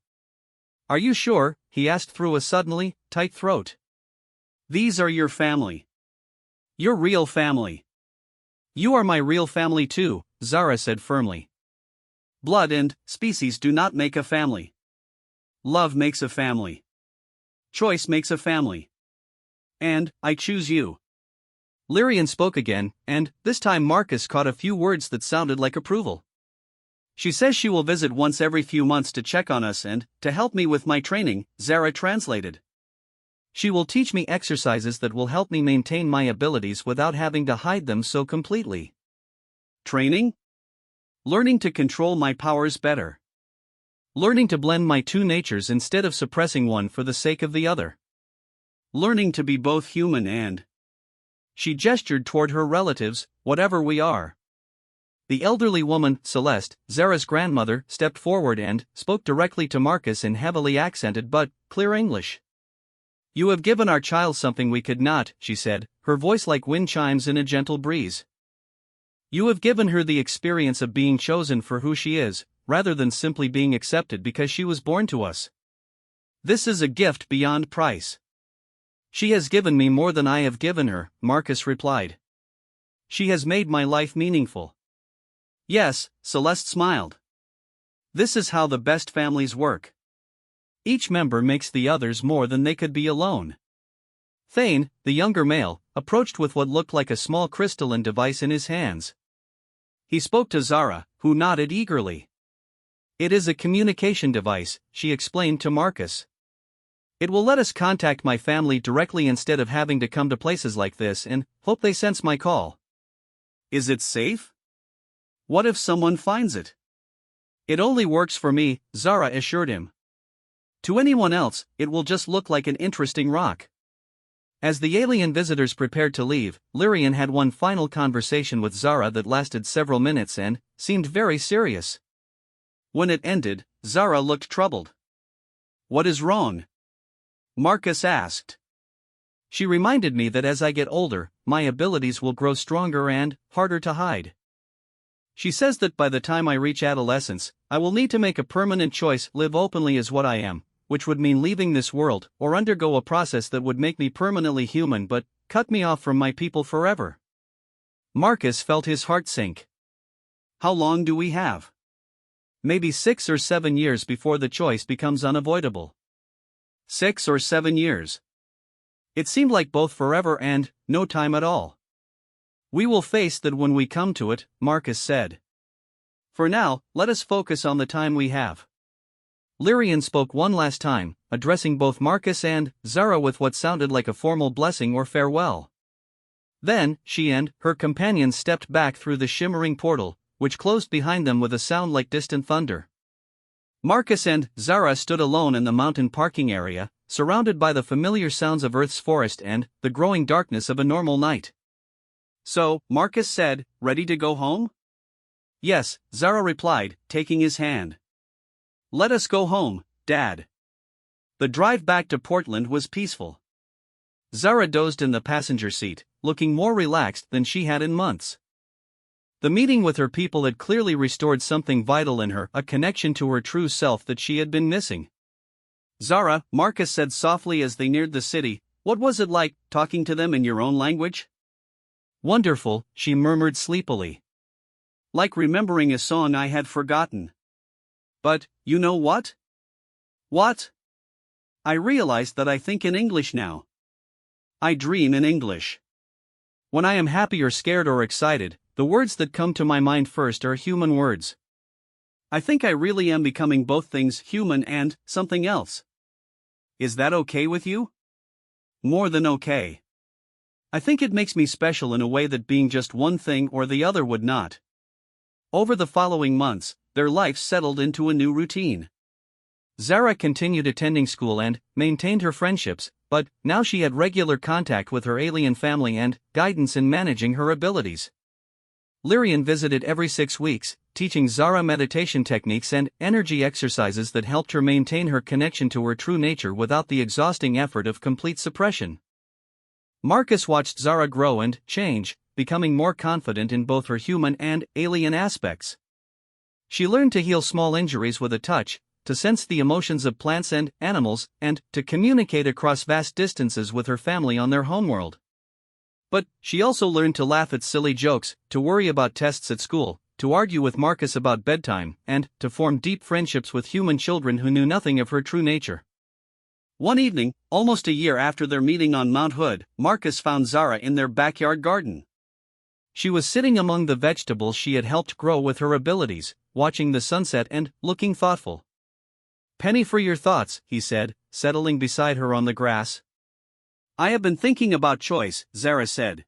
Are you sure? He asked through a suddenly tight throat. These are your family. Your real family. You are my real family too, Zara said firmly. Blood and species do not make a family. Love makes a family. Choice makes a family. And I choose you. Lyrian spoke again, and this time Marcus caught a few words that sounded like approval. She says she will visit once every few months to check on us and to help me with my training, Zara translated. She will teach me exercises that will help me maintain my abilities without having to hide them so completely. Training? Learning to control my powers better. Learning to blend my two natures instead of suppressing one for the sake of the other. Learning to be both human and... She gestured toward her relatives, whatever we are. The elderly woman, Celeste, Zara's grandmother, stepped forward and spoke directly to Marcus in heavily accented but clear English. You have given our child something we could not, she said, her voice like wind chimes in a gentle breeze. You have given her the experience of being chosen for who she is, rather than simply being accepted because she was born to us. This is a gift beyond price. She has given me more than I have given her, Marcus replied. She has made my life meaningful. Yes, Celeste smiled. This is how the best families work. Each member makes the others more than they could be alone. Thane, the younger male, approached with what looked like a small crystalline device in his hands. He spoke to Zara, who nodded eagerly. It is a communication device, she explained to Marcus. It will let us contact my family directly instead of having to come to places like this and hope they sense my call. Is it safe? What if someone finds it? It only works for me, Zara assured him. To anyone else, it will just look like an interesting rock. As the alien visitors prepared to leave, Lyrian had one final conversation with Zara that lasted several minutes and seemed very serious. When it ended, Zara looked troubled. What is wrong? Marcus asked. She reminded me that as I get older, my abilities will grow stronger and harder to hide. She says that by the time I reach adolescence, I will need to make a permanent choice, live openly as what I am, which would mean leaving this world or undergo a process that would make me permanently human but cut me off from my people forever. Marcus felt his heart sink. How long do we have? Maybe 6 or 7 years before the choice becomes unavoidable. 6 or 7 years. It seemed like both forever and no time at all. We will face that when we come to it, Marcus said. For now, let us focus on the time we have. Lyrian spoke one last time, addressing both Marcus and Zara with what sounded like a formal blessing or farewell. Then, she and her companions stepped back through the shimmering portal, which closed behind them with a sound like distant thunder. Marcus and Zara stood alone in the mountain parking area, surrounded by the familiar sounds of Earth's forest and the growing darkness of a normal night. So, Marcus said, ready to go home? Yes, Zara replied, taking his hand. Let us go home, Dad. The drive back to Portland was peaceful. Zara dozed in the passenger seat, looking more relaxed than she had in months. The meeting with her people had clearly restored something vital in her, a connection to her true self that she had been missing. Zara, Marcus said softly as they neared the city, what was it like, talking to them in your own language? Wonderful, she murmured sleepily. Like remembering a song I had forgotten. But, you know what? What? I realized that I think in English now. I dream in English. When I am happy or scared or excited, the words that come to my mind first are human words. I think I really am becoming both things, human and something else. Is that okay with you? More than okay. I think it makes me special in a way that being just one thing or the other would not. Over the following months, their life settled into a new routine. Zara continued attending school and maintained her friendships, but now she had regular contact with her alien family and guidance in managing her abilities. Lyrian visited every 6 weeks, teaching Zara meditation techniques and energy exercises that helped her maintain her connection to her true nature without the exhausting effort of complete suppression. Marcus watched Zara grow and change, becoming more confident in both her human and alien aspects. She learned to heal small injuries with a touch, to sense the emotions of plants and animals, and to communicate across vast distances with her family on their homeworld. But she also learned to laugh at silly jokes, to worry about tests at school, to argue with Marcus about bedtime, and to form deep friendships with human children who knew nothing of her true nature. One evening, almost a year after their meeting on Mount Hood, Marcus found Zara in their backyard garden. She was sitting among the vegetables she had helped grow with her abilities, watching the sunset and looking thoughtful. "Penny for your thoughts," he said, settling beside her on the grass. "I have been thinking about choice," Zara said.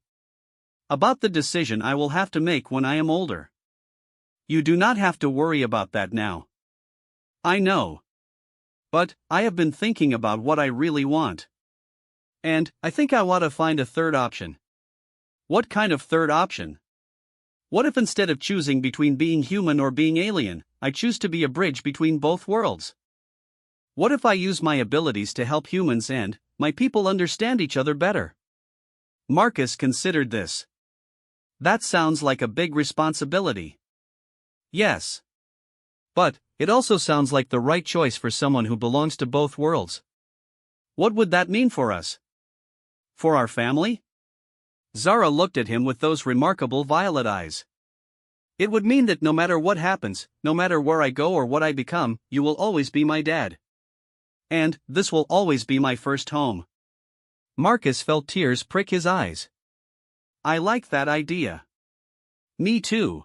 "About the decision I will have to make when I am older." "You do not have to worry about that now." "I know. But I have been thinking about what I really want. And I think I want to find a third option." "What kind of third option?" "What if instead of choosing between being human or being alien, I choose to be a bridge between both worlds? What if I use my abilities to help humans and my people understand each other better?" Marcus considered this. "That sounds like a big responsibility." "Yes. But it also sounds like the right choice for someone who belongs to both worlds." "What would that mean for us? For our family?" Zara looked at him with those remarkable violet eyes. "It would mean that no matter what happens, no matter where I go or what I become, you will always be my dad. And this will always be my first home." Marcus felt tears prick his eyes. "I like that idea." "Me too."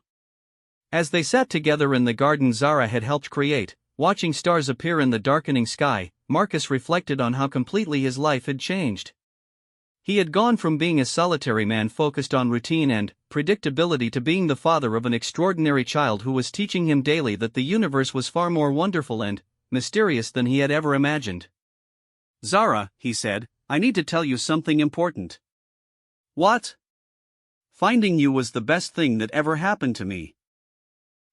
As they sat together in the garden Zara had helped create, watching stars appear in the darkening sky, Marcus reflected on how completely his life had changed. He had gone from being a solitary man focused on routine and predictability to being the father of an extraordinary child who was teaching him daily that the universe was far more wonderful and mysterious than he had ever imagined. "Zara," he said, "I need to tell you something important." "What?" "Finding you was the best thing that ever happened to me."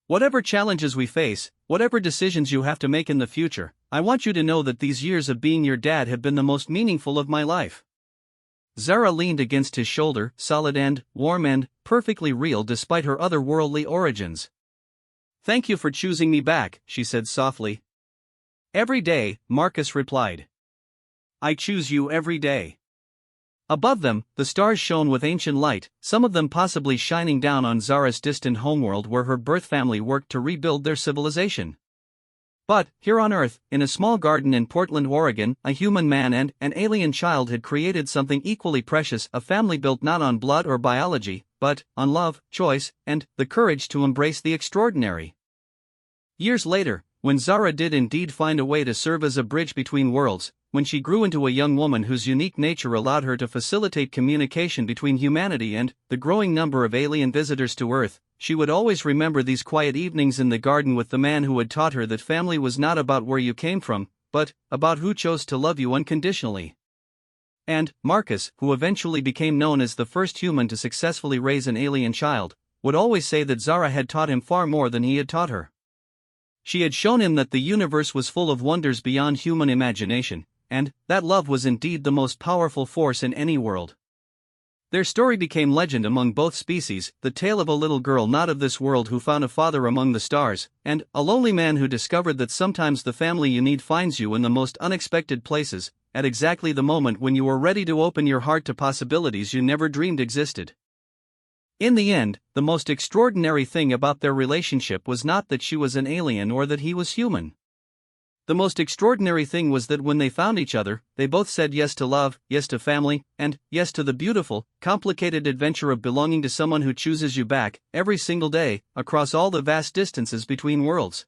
"Whatever challenges we face, whatever decisions you have to make in the future, I want you to know that these years of being your dad have been the most meaningful of my life." Zara leaned against his shoulder, solid and warm and perfectly real despite her otherworldly origins. "Thank you for choosing me back," she said softly. "Every day," Marcus replied. "I choose you every day." Above them, the stars shone with ancient light, some of them possibly shining down on Zara's distant homeworld where her birth family worked to rebuild their civilization. But, here on Earth, in a small garden in Portland, Oregon, a human man and an alien child had created something equally precious, a family built not on blood or biology, but on love, choice, and the courage to embrace the extraordinary. Years later, when Zara did indeed find a way to serve as a bridge between worlds, when she grew into a young woman whose unique nature allowed her to facilitate communication between humanity and the growing number of alien visitors to Earth, she would always remember these quiet evenings in the garden with the man who had taught her that family was not about where you came from, but about who chose to love you unconditionally. And Marcus, who eventually became known as the first human to successfully raise an alien child, would always say that Zara had taught him far more than he had taught her. She had shown him that the universe was full of wonders beyond human imagination, and that love was indeed the most powerful force in any world. Their story became legend among both species, the tale of a little girl not of this world who found a father among the stars, and a lonely man who discovered that sometimes the family you need finds you in the most unexpected places, at exactly the moment when you are ready to open your heart to possibilities you never dreamed existed. In the end, the most extraordinary thing about their relationship was not that she was an alien or that he was human. The most extraordinary thing was that when they found each other, they both said yes to love, yes to family, and yes to the beautiful, complicated adventure of belonging to someone who chooses you back, every single day, across all the vast distances between worlds.